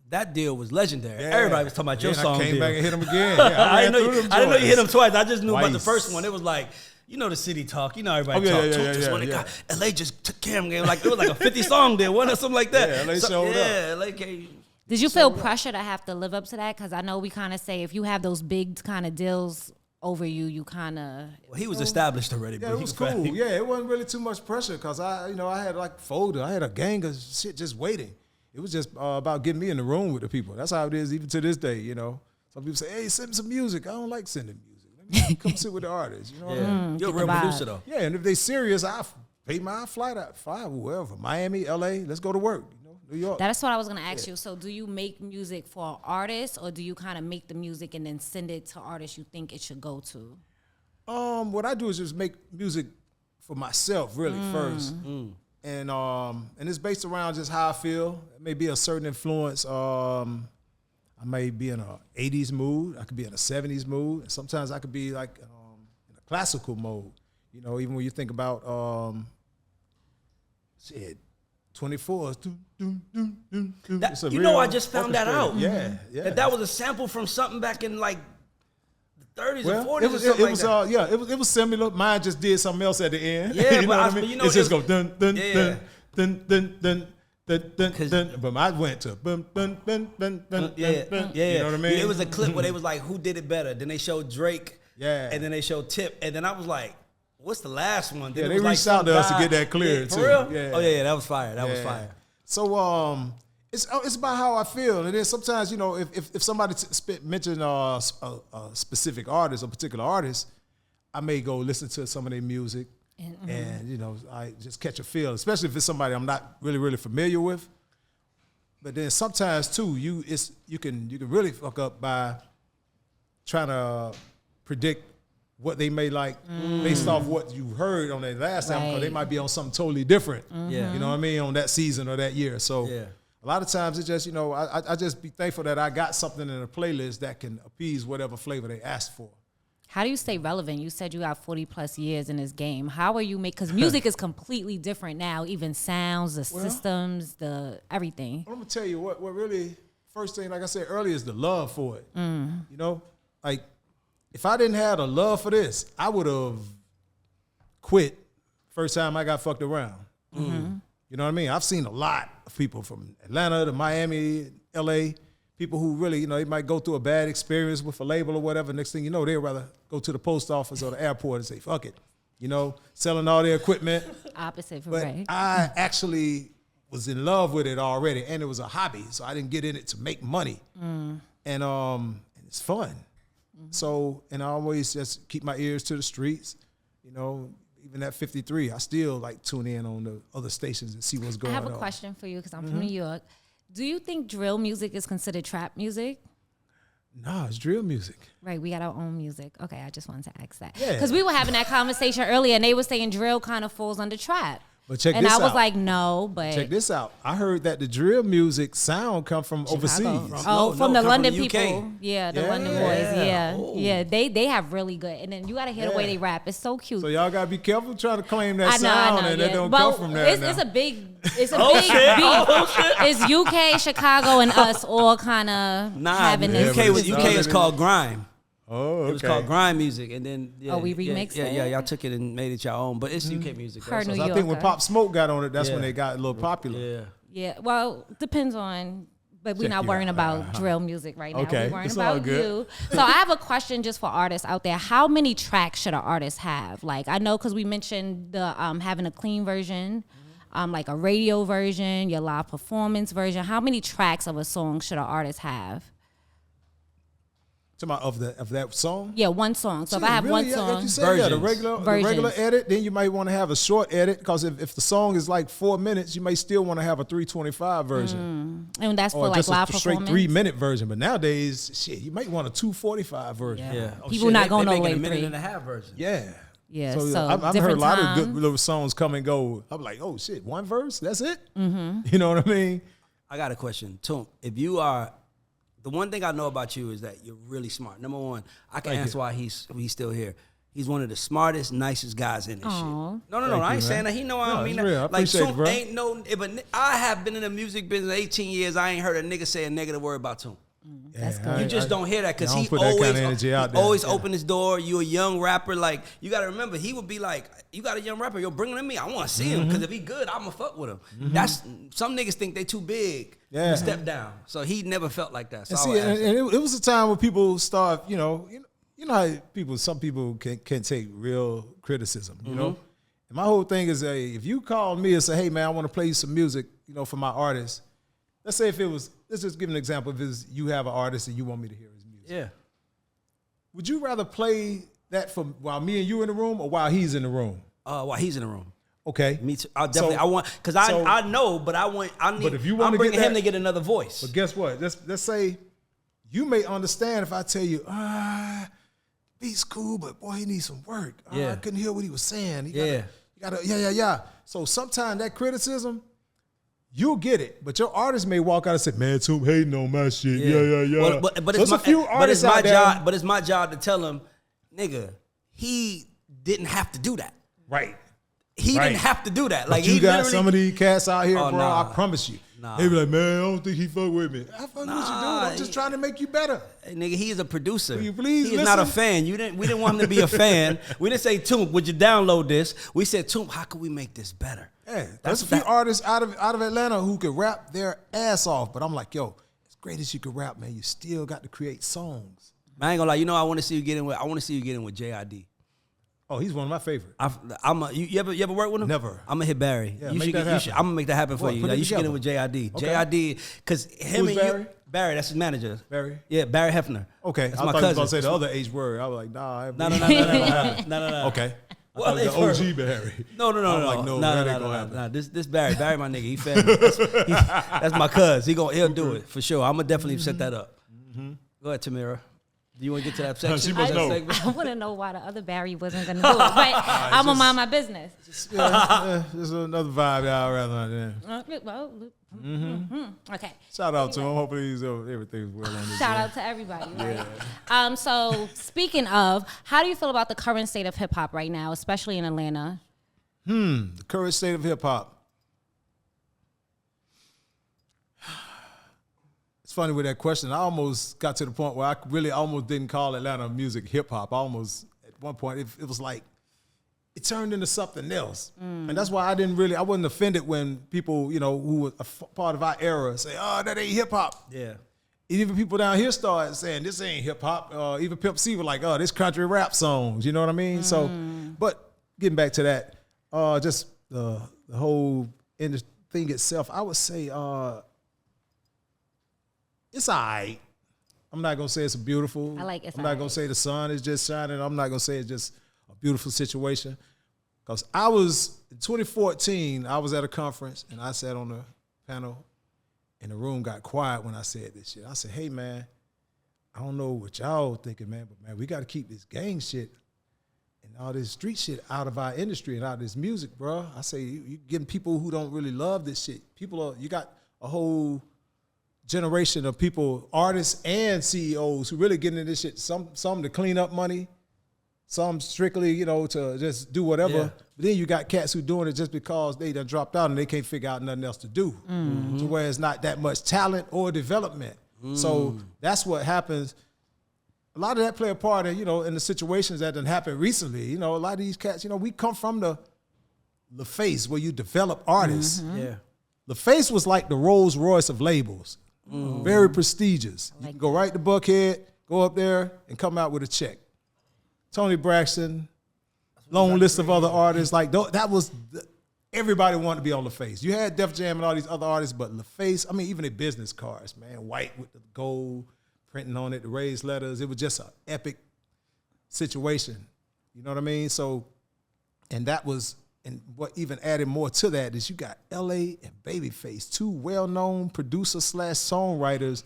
that deal was legendary. Yeah. Everybody was talking about your and song I came deal. back and hit him again. Yeah, I didn't know you hit him twice. I just knew about the Twice. first one. It was like, you know the city talk. You know everybody Oh, yeah, talk. yeah, Just yeah, when it yeah. got, LA just took care of him. Like, it was like a 50 song deal, wasn't it? Something like that. Yeah, LA showed up. Yeah, LA came. Did you feel pressure to have to live up to that? Because I know we kind of say if you have those big kind of deals over you, you kind of. Well, he was established already. Yeah, bro. it was cool. Yeah, it wasn't really too much pressure because I had like folder. I had a gang of shit just waiting. It was just about getting me in the room with the people. That's how it is even to this day, you know. Some people say, hey, send me some music. I don't like sending music. Let me come sit with the artists, you know what I mean? You're a get real the vibe. producer, though. Yeah, and if they serious, I pay my flight out, fly wherever, Miami, LA, let's go to work, you know, New York. That's what I was gonna ask you. So, do you make music for artists, or do you kind of make the music and then send it to artists you think it should go to? What I do is just make music for myself, really, first. And it's based around just how I feel. It may be a certain influence. I may be in a 80s mood. I could be in a 70s mood. And sometimes I could be like in a classical mode. You know, even when you think about 24s. You know, I just found that out. Yeah. That was a sample from something back in like the 30s Well, or 40s it was, or something it was like that. it was similar. Mine just did something else at the end. Yeah, you know but what I mean? you know, it's just it go dun dun Yeah. dun dun dun dun dun dun dun. But I went to dun dun dun dun dun Yeah. dun. Yeah. You know what I mean? It was a clip where they was like, who did it better? Then they showed Drake. Yeah. And then they showed Tip. And then I was like, what's the last one? Then Yeah, it they was like reached out some to us to guy- get that cleared, Yeah, too. For real? Yeah. Oh yeah, that was fire. That was Yeah. fire. So it's about how I feel, and then sometimes, you know, if somebody mention a specific artist or particular artist, I may go listen to some of their music, and you know, I just catch a feel, especially if it's somebody I'm not really familiar with. But then sometimes too, you can really fuck up by trying to predict what they may like based off what you heard on their last album, because they Right. might be on something totally different. Yeah. You know what I mean, on that season or that year. So Yeah. a lot of times it's just, you know, I just be thankful that I got something in a playlist that can appease whatever flavor they ask for. How do you stay relevant? You said you got 40 plus years in this game. How are you because music is completely different now, even sounds, the systems, the everything. I'm gonna tell you what really, first thing, like I said earlier, is the love for it. You know, like if I didn't have the love for this, I would have quit first time I got fucked around. You know what I mean? I've seen a lot of people from Atlanta to Miami, LA, people who really, you know, they might go through a bad experience with a label or whatever. Next thing you know, they'd rather go to the post office or the airport and say, fuck it. You know, selling all their equipment. Opposite for But Ray. I actually was in love with it already, and it was a hobby, so I didn't get in it to make money. And it's fun. So, and I always just keep my ears to the streets. You know, even at 53, I still like tune in on the other stations and see what's I going on. have a question for you because I'm from New York. Do you think drill music is considered trap music? Nah, it's drill music. Right, we got our own music. Okay, I just wanted to ask that. Yeah. Because we were having that conversation earlier and they were saying drill kind of falls under trap. But check and this I was out. like, no, but Check this out. I heard that the drill music sound come from overseas. Oh, from the come London from the UK. people. Yeah, the Yeah. London boys. Yeah. Oh. Yeah. They have really good. And then you gotta hear the way Yeah. they rap. It's so cute. So y'all gotta be careful trying to claim that I know, sound, and yeah. that don't Well, come from there. it's a big beat. It's UK, Chicago, and us all kind of Nah, having the this. but UK, it's UK is all- called grime. Oh, okay. It was called grime music, and then we remixed yeah, it? Yeah, y'all took it and made it your own, but it's UK music. though, Her so- New So I think when Yorker. Pop Smoke got on it, that's when Yeah. they got a little popular. Yeah. Yeah, well, depends on, but we're Check not you worrying out. about drill music right now. Okay, We're worrying it's all about good. you. So I have a question just for artists out there. How many tracks should an artist have? Like, I know because we mentioned the having a clean version, like a radio version, your live performance version. How many tracks of a song should an artist have? of that song? Yeah, one song. So if I have really, one like song, you said, yeah, the regular Versions. edit, then you might want to have a short edit because if the song is like 4 minutes, you may still want to have a 3:25 version. And that's for Or like just live a straight performance. 3-minute version. But nowadays, shit, you might want a 2:45 version. Yeah. Oh, People not going they all the way making a minute three. and a half version. Yeah. Yeah, So, so I've heard a different lot of times. good little songs come and go. I'm like, oh shit, one verse? That's it? Mm-hmm. You know what I mean? I got a question. Tomp, if you are, the one thing I know about you is that you're really smart. Number one, I can answer why he's still here. He's one of the smartest, nicest guys in this shit. No, I ain't saying that. He know I don't mean it's real. I that. Like, appreciate it, Tomp bro. ain't no, I have been in the music business 18 years. I ain't heard a nigga say a negative word about Tomp. That's Yeah, good. You just don't hear that because I don't he put that always, kind of energy out there. always Yeah. open his door. You a young rapper, like you got to remember. He would be like, "You got a young rapper, yo, bring him to me. I want to see him because if he good, I'ma fuck with him." That's some niggas think they too big Yeah. to step down. So he never felt like that. So And I see, would ask and it was a time where people start, you know how some people can take real criticism, you know? And my whole thing is, if you call me and say, hey, man, I want to play you some music, for my artist. Let's say let's just give an example. If it's you have an artist and you want me to hear his music. yeah. Would you rather play that while me and you in the room or while he's in the room? While he's in the room. Okay. Me too. I want, because I know, but I need, But if you want I'm to bringing get him that- to get another voice. But guess what? Let's say you may understand if I tell you, beat's cool, but boy, he needs some work. Yeah. I couldn't hear what he was saying. You Yeah. gotta. So sometimes that criticism, you'll get it, but your artist may walk out and say, "Man, Toomp hating on my shit." Yeah. Well, but So it's a few artists out there. job. But it's my job to tell him, nigga, he didn't have to do that. Right. He Right. didn't have to do that. But Like you he got literally- some of these cats out here, Oh, bro. nah. I promise you. Nah. They be like, man, I don't think he fuck with me. I fuck with you, dude. Nah, I'm just trying to make you better. Hey, nigga, he is a producer. Will you please he is not a listen? fan. We didn't want him to be a fan. We didn't say, Tomp, would you download this? We said, Tomp, how can we make this better? Yeah, there's a few artists out of Atlanta who could rap their ass off, but I'm like, yo, as great as you could rap, man, you still got to create songs. I ain't gonna lie. I want to see you get in with JID. Oh, he's one of my favorites. You ever work with him? Never. I'm gonna hit Barry. Yeah, you make should, that you happen. should, I'm gonna make that happen for What, you. put Like, it you should get in together. with JID. Okay. JID, because him Who's and Barry? you, Barry, that's his manager. Barry? Yeah, Barry Hefner. Okay, That's I my thought you was cousin. going to say the other H word. I was like, nah. No. Okay. I Well, thought it it's was the her. OG Barry. No. I'm like, no, that ain't gonna happen. No. This Barry my nigga. He family. That's my cuz. He'll do it for sure. I'm gonna definitely set that up. Go ahead, Tamira. Do you want to get to that section? She must know. I want to know why the other Barry wasn't going to do it, but I'm going to mind my business. There's another vibe out around there. Well, okay. Shout out to him. Hopefully everything's well on this. Shout out to everybody. Right? So speaking of, how do you feel about the current state of hip hop right now, especially in Atlanta? The current state of hip hop. It's funny with that question. I almost got to the point where I really almost didn't call Atlanta music hip hop. I almost, at one point, it was like, it turned into something else. And that's why I wasn't offended when people, who were a part of our era say, oh, that ain't hip hop. Yeah. Even people down here started saying, this ain't hip hop. Even Pimp C was like, oh, this country rap songs. You know what I mean? So, but getting back to that, just the whole thing itself, I would say it's all right. I'm not going to say it's beautiful. I like it's I'm not going to say the sun is just shining. I'm not going to say it's just a beautiful situation. Because in 2014, I was at a conference and I sat on the panel and the room got quiet when I said this shit. I said, hey, man, I don't know what y'all thinking, man, but, man, we got to keep this gang shit and all this street shit out of our industry and out of this music, bro. I say, you getting people who don't really love this shit. You got a whole generation of people, artists and CEOs who really get into this shit. Some to clean up money, some strictly, to just do whatever. Yeah. But then you got cats who doing it just because they done dropped out and they can't figure out nothing else to do. To where it's not that much talent or development. So that's what happens. A lot of that play a part in, in the situations that done happened recently. A lot of these cats, we come from the face where you develop artists. Yeah. The face was like the Rolls Royce of labels. Very prestigious. You can go right to Buckhead, go up there, and come out with a check. Tony Braxton, long list of other artists. Like that was everybody wanted to be on LaFace. You had Def Jam and all these other artists, but LaFace, even their business cards, man, white with the gold printing on it, the raised letters. It was just an epic situation. You know what I mean? So, and that was, and what even added more to that is you got L.A. and Babyface, two well-known producers/songwriters,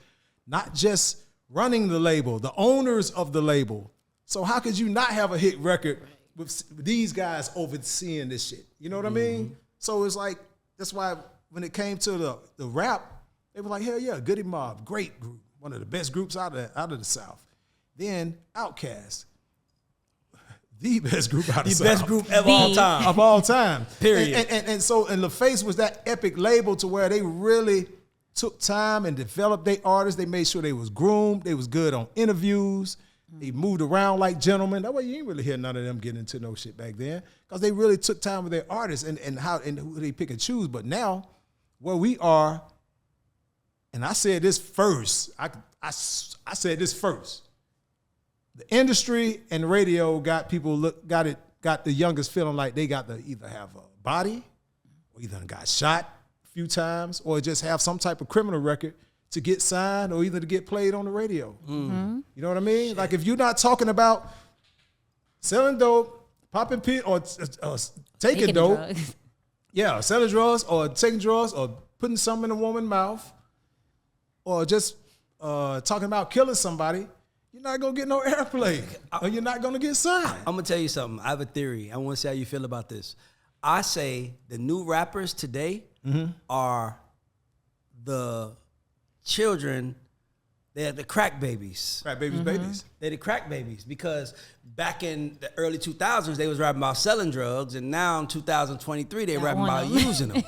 not just running the label, the owners of the label. So how could you not have a hit record with these guys overseeing this shit? You know what I mean? So it's like, that's why when it came to the rap, they were like, hell yeah, Goody Mob, great group, one of the best groups out of the South. Then Outkast, the best group out of the South. The best group of all time. Of all time. Period. And so LaFace was that epic label to where they really took time and developed their artists. They made sure they was groomed. They was good on interviews. They moved around like gentlemen. That way you ain't really hear none of them getting into no shit back then, because they really took time with their artists and who they pick and choose. But now, where we are, and I said this first. I said this first. The industry and radio got the youngest feeling like they got to either have a body, or either got shot a few times, or just have some type of criminal record to get signed, or either to get played on the radio. Mm-hmm. You know what I mean? Shit. Like if you're not talking about selling dope, popping pit, or taking dope, drugs. Yeah, selling drugs or taking drugs or putting something in a woman's mouth, or just talking about killing somebody, you're not gonna get no airplay, or you're not gonna get signed. I'm gonna tell you something. I have a theory. I want to see how you feel about this. I say the new rappers today are the children. They're the crack babies. Crack babies, babies. They're the crack babies, because back in the early 2000s, they was rapping about selling drugs, and now in 2023, they rapping about using them.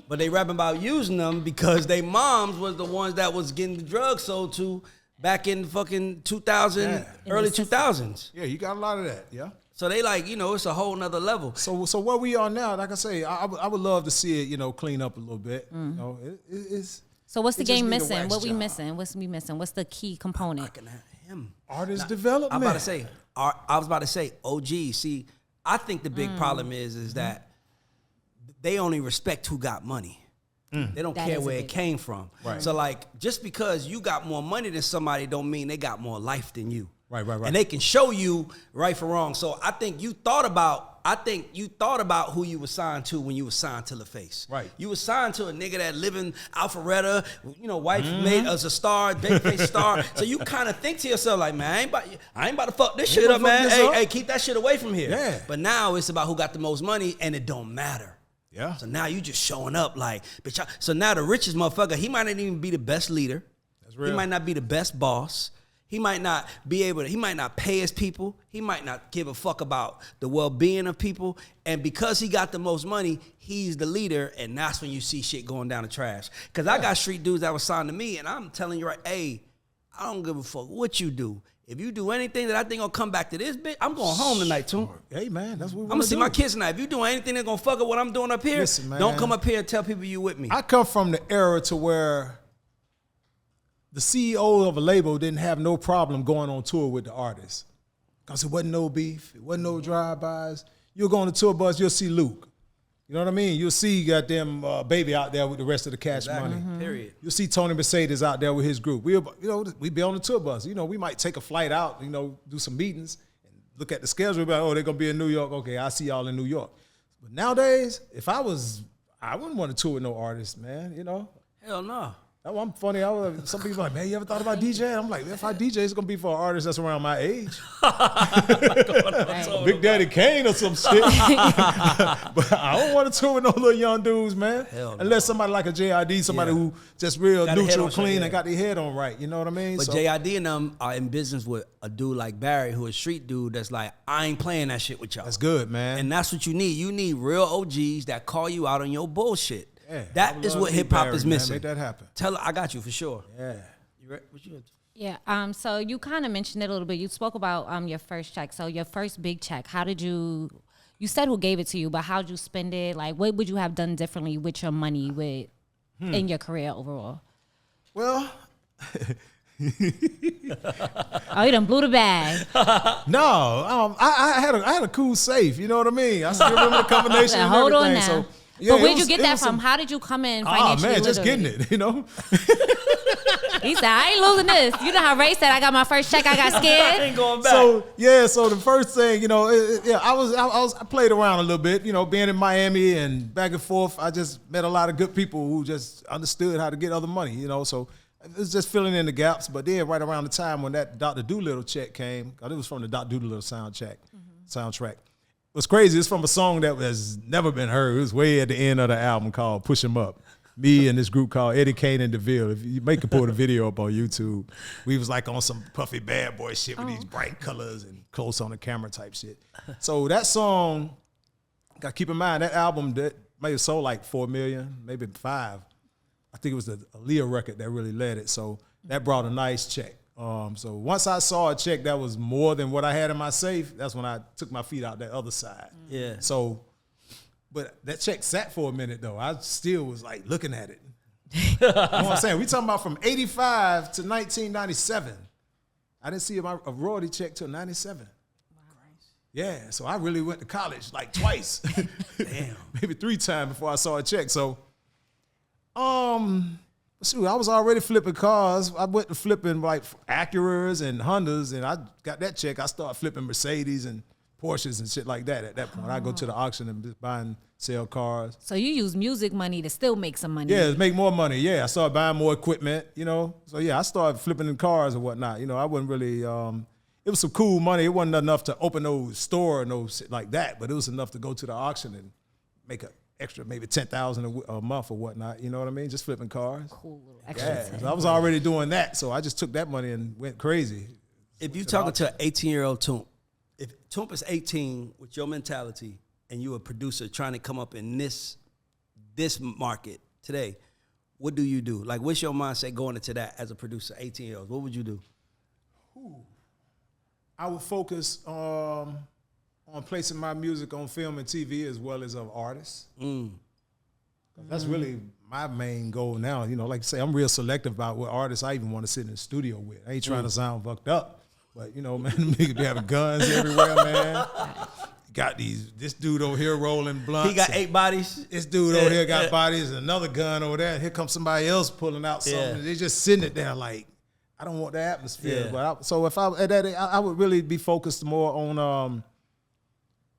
But they rapping about using them because they moms was the ones that was getting the drugs sold to back in fucking 2000, early 2000s. Yeah, you got a lot of that, yeah. So they like, it's a whole nother level. So where we are now, like I say, I would love to see it, clean up a little bit. You know, it's. So what's the game missing? What we missing? What's we missing? What's the key component? Artist development. I was about to say, OG. See, I think the big problem is that they only respect who got money. They don't care where it came from. Right. So like, just because you got more money than somebody don't mean they got more life than you. Right. And they can show you right from wrong. So I think you thought about who you were signed to when you were signed to LaFace. Right. You were signed to a nigga that live in Alpharetta, wife made us a star, babyface star. So you kind of think to yourself like, man, I ain't about to fuck this shit up, man. Hey, keep that shit away from here. Yeah. But now it's about who got the most money, and it don't matter. Yeah. So now you just showing up like, bitch. So now the richest motherfucker, he might not even be the best leader. That's real. He might not be the best boss. He might not he might not pay his people. He might not give a fuck about the well-being of people. And because he got the most money, he's the leader. And that's when you see shit going down the trash. Because I got street dudes that was signed to me, and I'm telling you right, hey, I don't give a fuck what you do. If you do anything that I think gonna come back to this bitch, I'm going home tonight, too. Hey, man, that's what I'm gonna see my kids tonight. If you doing anything that's gonna fuck up what I'm doing up here, listen, man, don't come up here and tell people you with me. I come from the era to where the CEO of a label didn't have no problem going on tour with the artist, because it wasn't no beef, it wasn't no drive-bys. You'll go on the tour bus, you'll see Luke. You know what I mean? You'll see goddamn Baby out there with the rest of the Cash Money. Period. You'll see Tony Mercedes out there with his group. We be on the tour bus. We might take a flight out, do some meetings and look at the schedule. Be like, they're gonna be in New York. Okay, I see y'all in New York. But nowadays, I wouldn't want to tour with no artist, man. Hell no. I'm funny. Some people are like, man, you ever thought about DJ? I'm like, if I DJ, it's gonna be for an artist that's around my age. Big Daddy Kane or some shit. But I don't want to tour with no little young dudes, man. Hell no. Unless somebody like a JID, somebody who just real neutral, clean, and got their head on right. You know what I mean? But JID and them are in business with a dude like Barry, who is a street dude that's like, I ain't playing that shit with y'all. That's good, man. And that's what you need. You need real OGs that call you out on your bullshit. Yeah, that is what hip hop is missing. Make that happen. I got you for sure. Yeah. You ready? What you? Yeah. So you kind of mentioned it a little bit. You spoke about your first check. So your first big check. How did you? You said who gave it to you, but how'd you spend it? Like, what would you have done differently with your money in your career overall? Well. You done blew the bag. No, I had a cool safe. You know what I mean? I still remember the combination and hold everything. On now. So, yeah, but where'd you get that from? How did you come in financially? Oh man, just getting it, He said, I ain't losing this. You know how Ray said I got my first check, I got scared. I ain't going back. So the first thing, you know, I played around a little bit, you know, being in Miami and back and forth. I just met a lot of good people who just understood how to get other money, you know. So it was just filling in the gaps. But then right around the time when that Dr. Doolittle check came, because it was from the Dr. Doolittle soundtrack. What's crazy, it's from a song that has never been heard. It was way at the end of the album called Push 'Em Up. Me and this group called Eddie Kane and DeVille. If you can pull the video up on YouTube, we was like on some puffy bad boy shit with these bright colors and close on the camera type shit. So that song, got to keep in mind, that album that may have sold like 4 million, maybe 5. I think it was the Aaliyah record that really led it. So that brought a nice check. So once I saw a check that was more than what I had in my safe, that's when I took my feet out that other side. Yeah. So, but that check sat for a minute though. I still was like looking at it. You know what I'm saying? We talking about from 85 to 1997. I didn't see a royalty check till 97. Wow. Yeah, so I really went to college like twice. Damn. Maybe 3 times before I saw a check. So, shoot, I was already flipping cars. I went to flipping like Acuras and Hondas, and I got that check. I started flipping Mercedes and Porsches and shit like that at that point. I go to the auction and just buy and sell cars. So you use music money to still make some money. Yeah, to make more money. Yeah, I started buying more equipment, you know. So yeah, I started flipping in cars and whatnot. You know, I wasn't really, it was some cool money. It wasn't enough to open no store and no shit like that, but it was enough to go to the auction and make a extra maybe $10,000 a month or whatnot. You know what I mean? Just flipping cars. Cool little extra. Yeah, so I was already doing that, so I just took that money and went crazy. If you talking to an 18-year-old Tomp, if Tomp is 18 with your mentality and you a producer trying to come up in this market today, what do you do? Like, what's your mindset going into that as a producer, 18-year-olds? What would you do? I would focus on placing my music on film and TV as well as of artists. That's really my main goal now. You know, like I say, I'm real selective about what artists I even want to sit in the studio with. I ain't trying to sound fucked up, but you know, man, niggas be having guns everywhere, man. Got this dude over here rolling blunts. He got 8 bodies. This dude over here got bodies, and another gun over there. And here comes somebody else pulling out something. They just sitting it there like, I don't want the atmosphere. But so if I would really be focused more on,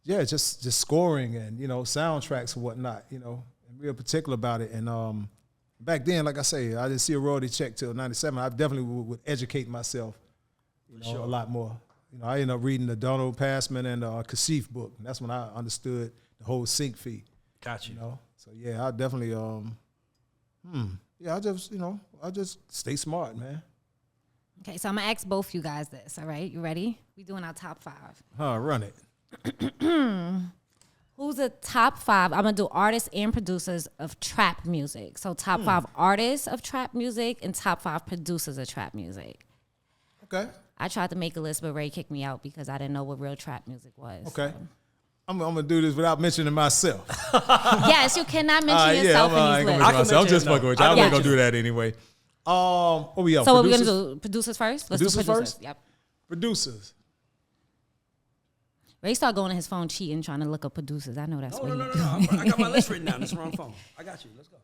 just scoring and, you know, soundtracks and whatnot, you know, and real particular about it. And back then, like I say, I didn't see a royalty check till 97. I definitely would educate myself, you know, a lot more. You know, I ended up reading the Donald Passman and Kasif book. And that's when I understood the whole sync fee. Got you. You know, so yeah, I definitely, I just stay smart, man. Okay, so I'm gonna ask both you guys this. All right, you ready? We doing our top 5. Run it. Who's the top 5? I'm gonna do artists and producers of trap music. So top 5 artists of trap music and top 5 producers of trap music. Okay. I tried to make a list, but Ray kicked me out because I didn't know what real trap music was. Okay. So. I'm gonna do this without mentioning myself. Yes, you cannot mention yourself in these lists. I'm just fucking with you. I'm not gonna do that anyway. What we got? So what we gonna do? Producers first? Let's do producers first? Yep. Producers. Ray started going on his phone cheating, trying to look up producers. I know that's what No. I got my list written down. It's the wrong phone. I got you. Let's go.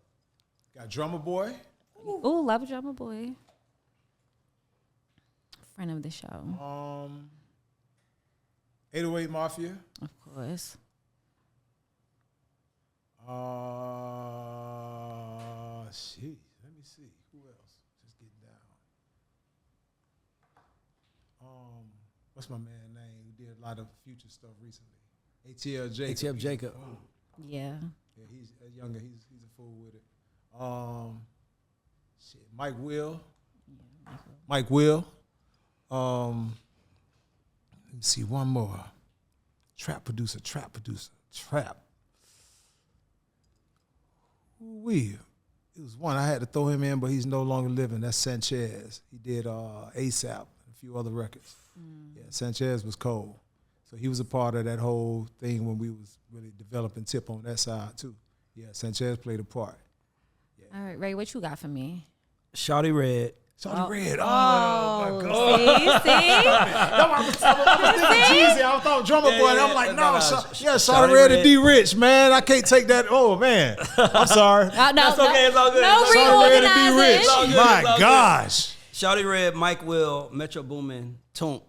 Got Drummer Boy. Ooh, love Drummer Boy. Friend of the show. 808 Mafia. Of course. Shit. Let me see. Who else? Just getting down. What's my man name? He did a lot of Future stuff recently. ATL Jacob. ATL Jacob. Yeah. Yeah, he's younger. He's a fool with it. Mike Will. Yeah, Mike Will. Let me see one more. Trap producer. Ooh-wee. It was one I had to throw him in, but he's no longer living. That's Sanchez. He did ASAP and a few other records. Yeah, Sanchez was cold. So he was a part of that whole thing when we was really developing Tip on that side too. Yeah, Sanchez played a part. Yeah. All right, Ray, what you got for me? Shawty Red. Shawty Red. Oh my God. See? I was thinking Jeezy. I thought Drummer Boy. And I'm like, no, Shawty Red and D Rich, man. I can't take that. Oh, man. I'm sorry. No, That's okay. It's all good. No Shawty Red and D Rich. reorganizing. My gosh. Shawty Red, Mike Will, Metro Boomin, Tomp,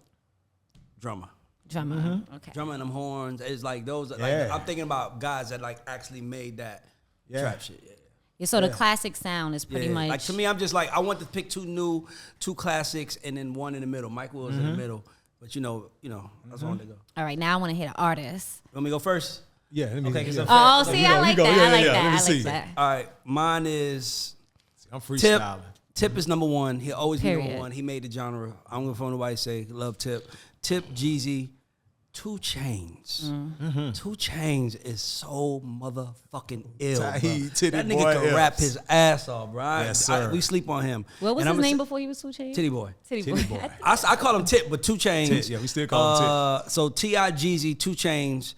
drummer. Drummer. Okay. Drummer and them horns. It's like those. Like, Yeah. I'm thinking about guys that like actually made that trap shit. Yeah. Yeah, so the classic sound is pretty much. Like to me, I'm just like I want to pick two classics, and then one in the middle. Mike Will's in the middle, but you know, that's where I want to go. All right, now I want to hit an artist. Want me to go first? Yeah. Let me, Okay, 'cause yeah. Oh, see, I like that. I like Let that. me I see. like that. All right, mine is I'm Tip. freestyling. Tip is number one. He'll always be Period. number one. He made the genre. I'm gonna phone nobody say love Tip. Tip, Jeezy, 2 Chainz. 2 Chainz is so motherfucking ill. Bro. Titty That boy nigga can ill. rap his ass off, bro. Yes, sir. We sleep on him. What was And his I'ma name say- before he was 2 Chainz? Titty Boy. Titty Titty boy. boy. I call him Tip, but 2 Chainz. Tip, yeah, we still call him Tip. So T.I. Jeezy, 2 Chainz,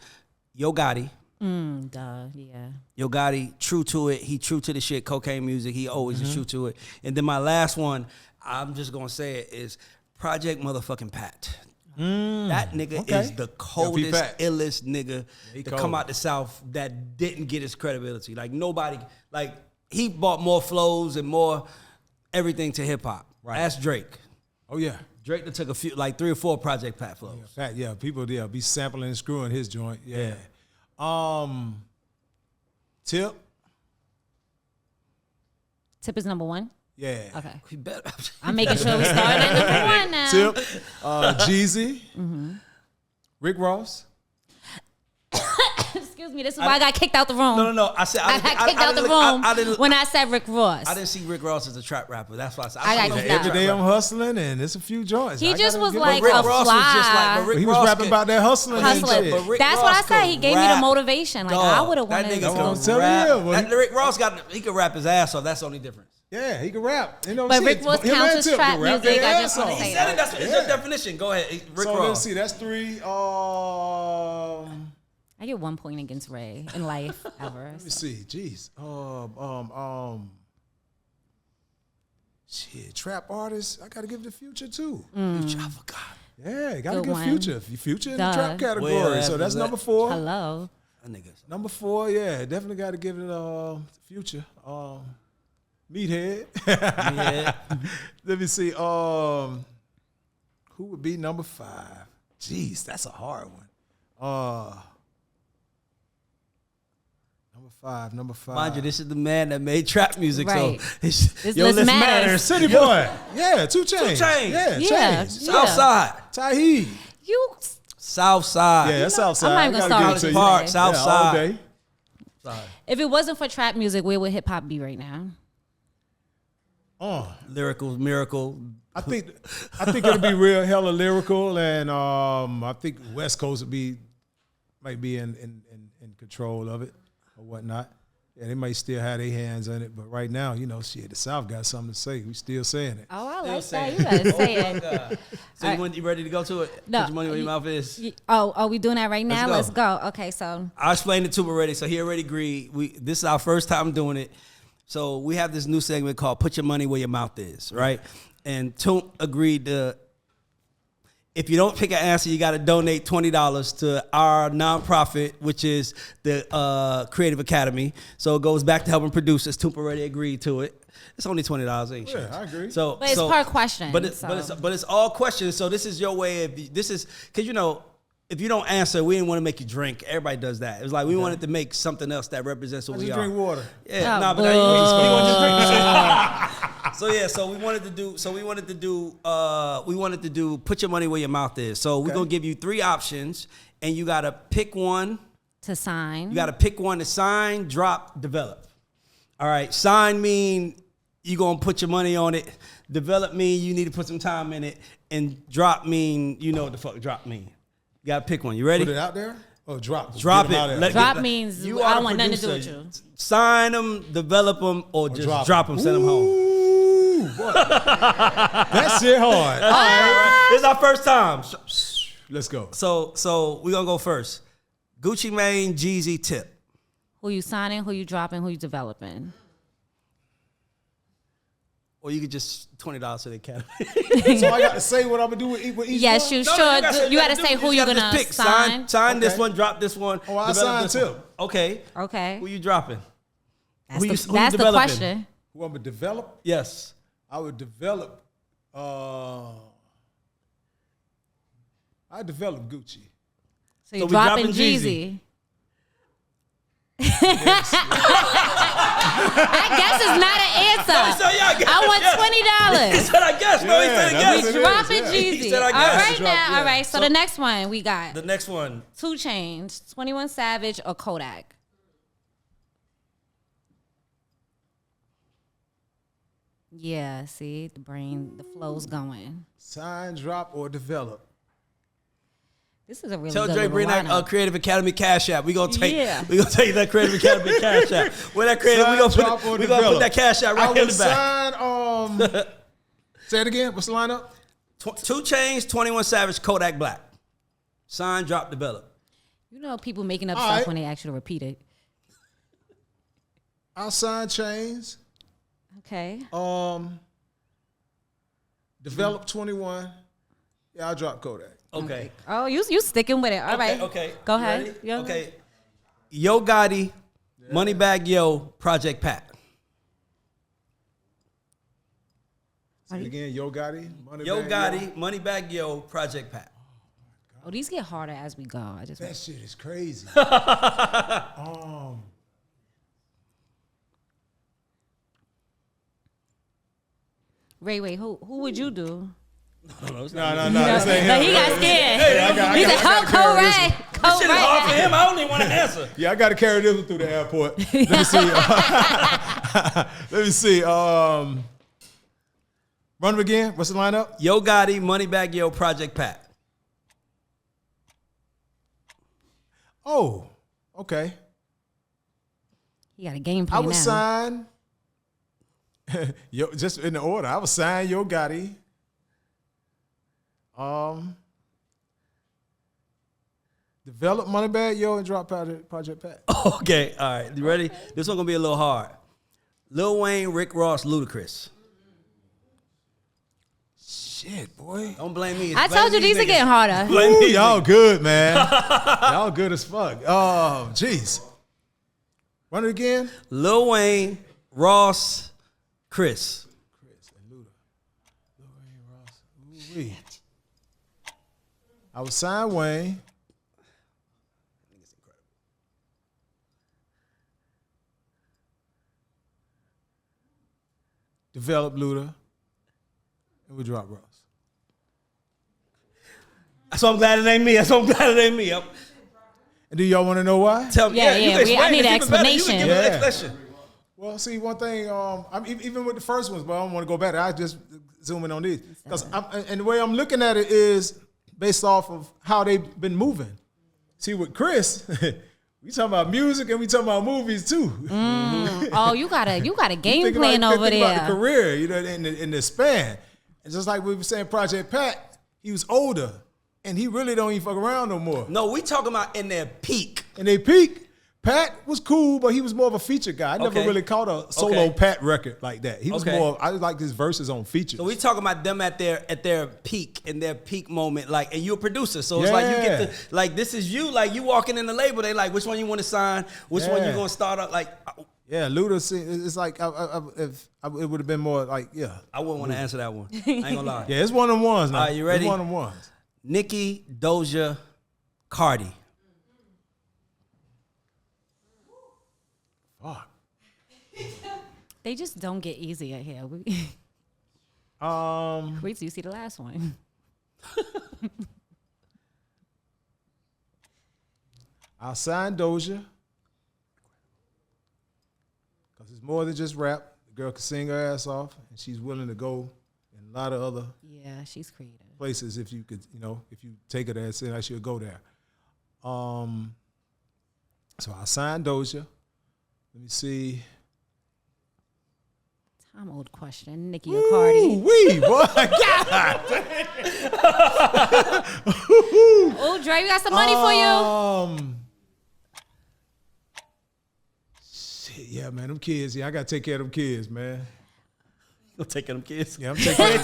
Yo Gotti. Duh, yeah. Yo Gotti, true to it. He true to the shit, cocaine music. He always is true to it. And then my last one, I'm just gonna say it, is Project motherfucking Pat. That nigga is the coldest, Pat. illest nigga He to cold. come out the South that didn't get his credibility. Like nobody, like he brought more flows and more everything to hip hop. Right. That's Drake. Oh, yeah. Drake that took a few, like 3 or 4 Project Pat flows. Pat, yeah. People, be sampling and screwing his joint. Yeah. Tip. Tip is number 1. Yeah. Okay. He better. I'm making sure we start at number 1 now. Tip. Jeezy. Rick Ross. Excuse me. This is why I got kicked out the room. No. I said I got kicked out the room I didn't. when I said Rick Ross. I didn't see Rick Ross as a trap rapper. That's why I said. I got kicked out. Every day I'm hustling, and it's a few joints. He I just gotta was give like him- Rick a Ross was just like, but Rick He was Ross rapping could- about that hustling. and Hustling. shit. But Rick That's what I Ross said. could He gave me the rap. motivation. Like I would have That wanted nigga to I'm could telling rap. you, well, That Rick Ross he could rap his ass off. That's the only difference. Yeah, he can rap. You know, But shit. Rick Ross Him and counts as Tip trap can rap music. their I just ass wanna off. say He said it. That's it's Yeah. a definition. Go ahead, Rick So Ross. let's see. That's 3. I get 1 point against Ray in life ever. Let me see. Jeez. Shit. Trap artists. I gotta give the Future too. Future, I forgot. Yeah, gotta Good give one. Future. Future in Duh. the trap category. Well, So that's that- number 4. Hello. That nigga's. Number 4. Yeah, definitely got to give it Future. Meathead. Yeah. Let me see. Who would be number 5? Jeez, that's a hard one. Number 5. Mind you, this is the man that made trap music. Right. So This your list list matters. City Boy. Yeah, 2 Chainz. 2 Chainz. Yeah, Yeah. Chainz. Southside. Taheed. You. Southside. Yeah, that's Southside. I'm not even I gonna gotta start give it to with you. this Park, today. Yeah, all Southside. day. If it wasn't for trap music, where would hip hop be right now? Lyrical miracle. I think it'll be real hella lyrical, and I think West Coast might be in control of it or whatnot. Yeah, they might still have their hands on it, but right now, shit, the South got something to say. We still saying it. Oh, I like that. You gotta say it. So you ready to go to it? No. Put your money where your mouth is. Oh, are we doing that right now? Let's Let's go. Okay, so I explained it to him already, so he already agreed. This is our first time doing it. So we have this new segment called Put Your Money Where Your Mouth Is, right? And Tomp agreed to, if you don't pick an answer, you got to donate $20 to our nonprofit, which is the Creative Academy. So it goes back to helping producers. Tomp already agreed to it. It's only $20, ain't shit. Yeah, I agree. So, But it's per question, But so. it's all questions. So this is your way of because if you don't answer, we didn't want to make you drink. Everybody does that. It was like we wanted to make something else that represents what I we just are. drink water. Yeah, Oh, nah, but now you want to just drink. So yeah, so we wanted to do put your money where your mouth is. So we're gonna give you 3 options, and you gotta pick one. to sign. You gotta pick one to sign, drop, develop. All right, sign mean you gonna put your money on it. Develop mean you need to put some time in it, and drop mean you know what the fuck drop mean. You gotta pick one. You ready? Put it out there? Oh, drop. Drop Get 'em out it. there. Drop means I are don't the want nothing to do producer. with you. Sign them, develop them, or just drop drop 'em. them, send them home. Ooh, boy. That shit hard. All right. This is our first time. Let's go. So we're gonna go first. Gucci Mane, Jeezy, Tip. Who you signing, who you dropping, who you developing. Or you could just $20 to the academy. So I got to say what I'm gonna do with each Yes, one? you No, should. You got to say who you're gonna pick. sign. Sign this Okay. one, drop this one. Oh, I develop signed this too. one. Okay. Okay. Who you dropping? That's Who the, you- who you that's the developing? question. Who I'm gonna develop? Yes. I would develop. I develop Gucci. So you're we dropping dropping Jeezy. Jeezy. I guess it's not an answer. So, yeah, I guess, I want He $20. said, I guess. No, he Yeah, said, I that's guess. what it is, Dropping yeah. Jeezy. He said, I All guess. right now. Yeah. All right. So the next one we got The next one. 2 Chainz, 21 Savage, or Kodak. Yeah. See the brain, the flow's going. Sign, drop, or develop. This is a really Tell good Dre little bring that lineup. Creative Academy Cash App. We gonna take that Creative Academy Cash App. Where that creative? Sign, We drop, or gonna put develop. that Cash App right I here in would the back. sign. Say it again. What's the lineup? 2 Chainz, 21 Savage, Kodak Black. Sign, drop, develop. You know people making up All stuff right. when they actually repeat it. I'll sign Chains. Okay. Develop 21. Yeah, I'll drop Kodak. Okay. Oh, you sticking with it. All right. Okay. Go You ahead. ready? Yeah. Okay. Yo Gotti, Moneybag Yo, Project Pat. Say it again. Yo Gotti. Yo Gotti, Moneybag Yo, Project Pat. Oh, these get harder as we go. I just That shit is crazy. Ray, who would you do? No. This ain't No, him. he got scared. I He said, gotta "Ho, carry this Ray, one. Ho, Shit is hard for Ray." him. I don't even want to answer. Yeah, I got to carry this one through the airport. Let me see. Let me see. Run them again. What's the lineup? Yo Gotti, Moneybag Yo, Project Pat. Oh, okay. He got a game I plan would now. sign. Yo, just in the order. I would sign Yo Gotti. Develop Moneybag Yo and drop Project Pat. Okay, all right. You ready? This one gonna be a little hard. Lil Wayne, Rick Ross, Ludacris. Shit, boy. Don't blame me. I Blame told you these are niggas. getting harder. Blame Ooh, these y'all niggas. good, man. Y'all good as fuck. Oh, jeez. Run it again. Lil Wayne, Ross, Chris. Chris and Luda. Lil Wayne, Ross. Ooh-wee. I would sign Wayne. Develop Luda. And we drop Ross. So I'm glad it ain't me. So I'm glad it ain't me. And do y'all want to know why? Tell me. Yeah, you yeah, can I explain need it. an It's even better. You can explanation. give an Yeah. explanation. Well, see, one thing, even with the first ones, but I don't want to go back. I just zoom in on these. And the way I'm looking at it is based off of how they've been moving. See, with Chris, we talking about music and we talking about movies too. Oh, you got a game Think plan about, over think about there. the career, you know, in the span. And just like we were saying, Project Pat, he was older, and he really don't even fuck around no more. No, we talking about in their peak. And they peak. Pat was cool, but he was more of a feature guy. I never Okay. really caught a solo Okay. Pat record like that. He was Okay. more. I like his verses on features. So we talking about them at their peak, in their peak moment, like, and you're a producer, so it's like you get Yeah. to, like, this is you, like, you walking in the label, they like, which one you want to sign, which one you Yeah. gonna start up, like, Yeah, Luda. It's like if it would have been more like I wouldn't want to answer that one. I ain't gonna lie. Yeah, it's one of them ones now. All right, you ready? It's one of them ones. Nicki, Doja, Cardi. Fuck. They just don't get easier here. Wait till you see the last one. I'll sign Doja because it's more than just rap. The girl can sing her ass off, and she's willing to go in a lot of other Yeah, she's creative. places if you could, if you take her there and say I should go there. So I'll sign Doja. Let me see. Time old question. Nicki or Cardi? Wee, boy. God. Oh, Dre, we got some money for you. Shit, yeah, man, them kids. Yeah, I gotta take care of them kids, man. I'm taking them kids. Yeah, I'm taking them.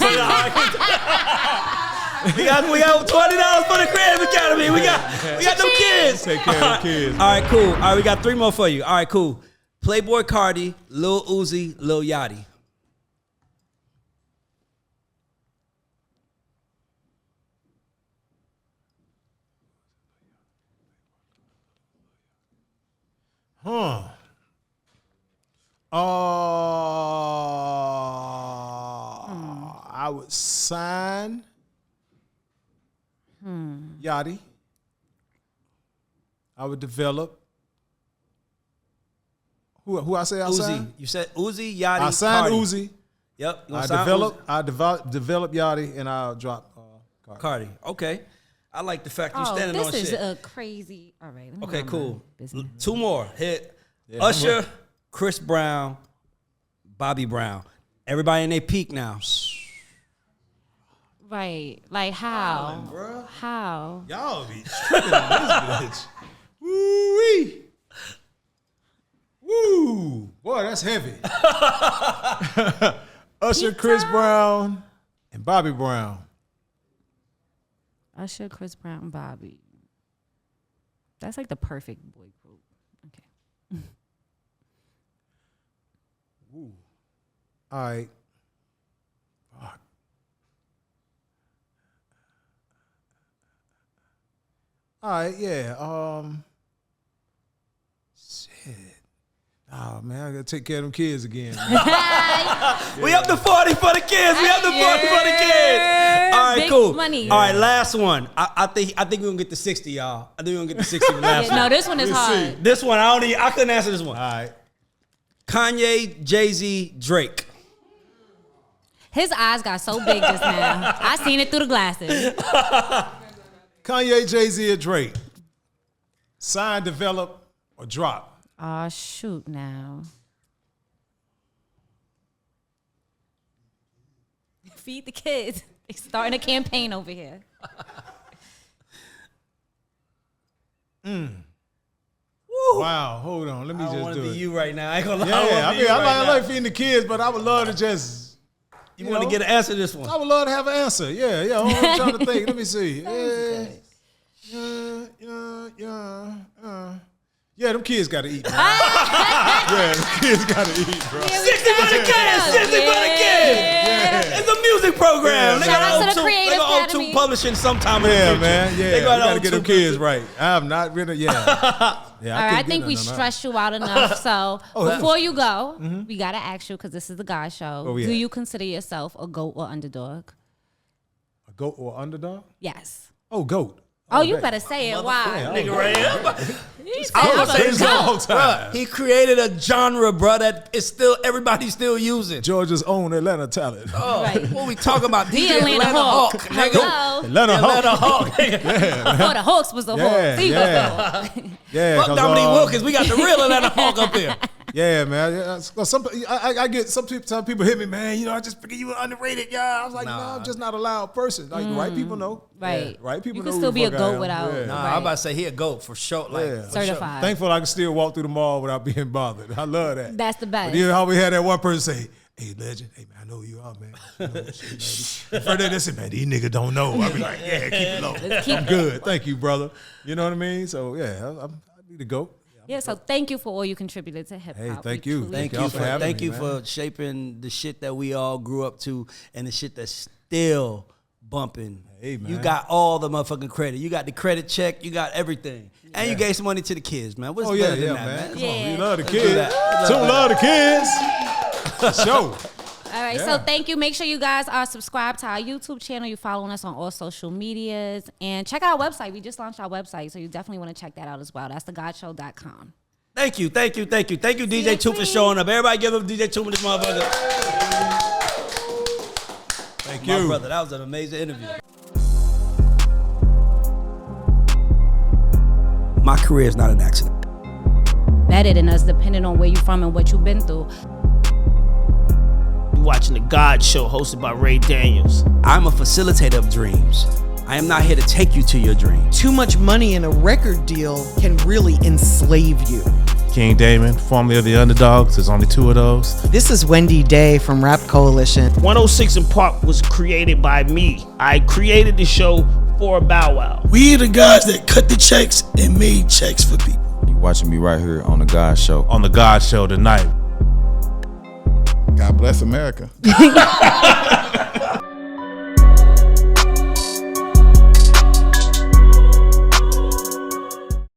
We got $20 for the Crib Academy. We got them kids. Take care of the kids. All right, cool. All right, we got 3 more for you. All right, cool. Playboy Cardi, Lil Uzi, Lil Yachty. I would sign Yachty. I would develop. Who I say I Uzi. sign? You said Uzi, Yachty, I signed Cardi. Uzi. Yep. I develop Yachty, and I'll drop Cardi. Okay. I like the fact you standing on shit. This is a crazy. All right. Okay, cool. 2 more. Hit Usher, Chris Brown, Bobby Brown. Everybody in their peak now. Right. Like how? How? Y'all be tripping on this bitch. Woo-wee. Woo. Boy, that's heavy. Usher, Chris Brown, and Bobby Brown. Usher, Chris Brown, Bobby. That's like the perfect boy group. Okay. Ooh. All right. Fuck. All right, yeah. Shit. Oh man, I gotta take care of them kids again. We up to 40 for the kids. We up to 40 for the kids. All right, Big cool. money. All right, last one. I think we're gonna get to 60, y'all. I think we're gonna get to 60 for the last one. No, this one is Let's hard. see. This one, I couldn't answer this one. All right. Kanye, Jay-Z, Drake. His eyes got so big just now. I seen it through the glasses. Kanye, Jay-Z, or Drake? Sign, develop, or drop? Oh, shoot now. Feed the kids. They starting a campaign over here. Wow, hold on. Let me I don't just want to do be it. you right now. I ain't gonna lie. Yeah, I like feeding the kids, but I would love to just. You want to get an answer to this one? I would love to have an answer. Yeah. I'm trying to think. Let me see. Yeah, them kids got to eat, man. Yeah, them kids got to eat, bro. 60 for the kids! 60 for the kids! Yeah. It's a music program. They Shout out to got the Creative O2 Academy. publishing sometime in the Yeah, future. man. Yeah, They we got to O2 get them kids publishing. right. I have not really, yeah. Yeah, All right, I think we stressed you out enough. So before you go, we got to ask you, because this is the guy show, Oh, yeah. do you consider yourself a GOAT or underdog? A goat or underdog? Yes. Oh, goat. Oh, you bet. better say it. Why? Nigga right here. He said, I I'm was a saying this the GOAT. whole time. He created a genre, bro, that is still everybody's still using. Georgia's own Atlanta talent. Oh, Right. what we talking about? The DJ Atlanta Hawk. nigga. Hello. Atlanta Hawk. Atlanta Hawk. Before the Hawks was the Hawks. He was the Hawk. Yeah, Fuck 'cause, Dominique Wilkins. We got the real Atlanta Hawk up here. Yeah, man. Yeah, I get some people hit me, man. You know, I just figure you were underrated, yeah. I was like, no, I'm just not a loud person. Like the right people know. Right. Yeah, right people You know. can who still the be a fuck I GOAT am. without. Yeah. Nah, I'm about to say he a GOAT for sure. Like, Yeah. for Certified. Thankful I can still walk through the mall without being bothered. I love that. That's the best. But you know how we had that one person say, "Hey, legend, hey man, I know who you are, man." You know, shit, man. For that, they said, "Man, these niggas don't know." I be like, "Yeah, keep it low. I'm good. Thank you, brother." You know what I mean? So yeah, I need to go. Yeah, so thank you for all you contributed to hip hop. Hey, thank you. Thank y'all you for for having me, man. for shaping the shit that we all grew up to and the shit that's still bumping. Hey, man. You got all the motherfucking credit. You got the credit check. You got everything, and you gave some money to the kids, man. What's Oh yeah, better than that, man. man? Come on, Yeah. we love the Let's do kids. that. Some love the kids. For sure. All right, Yeah. so thank you. Make sure you guys are subscribed to our YouTube channel. You're following us on all social medias. And check out our website. We just launched our website, so you definitely want to check that out as well. That's thegodshow.com. Thank you, DJ Toomp for showing up. Everybody give up DJ Toomp this motherfucker. Thank My you. brother, that was an amazing interview. My career is not an accident. Better than us, depending on where you're from and what you've been through. You watching The God Show, hosted by Ray Daniels. I'm a facilitator of dreams. I am not here to take you to your dream. Too much money in a record deal can really enslave you. King Damon, formerly of the Underdogs. There's only 2 of those. This is Wendy Day from Rap Coalition. 106 in Park was created by me. I created the show for Bow Wow. We the guys that cut the checks and made checks for people. You watching me right here on The God Show. On The God Show tonight. God bless America.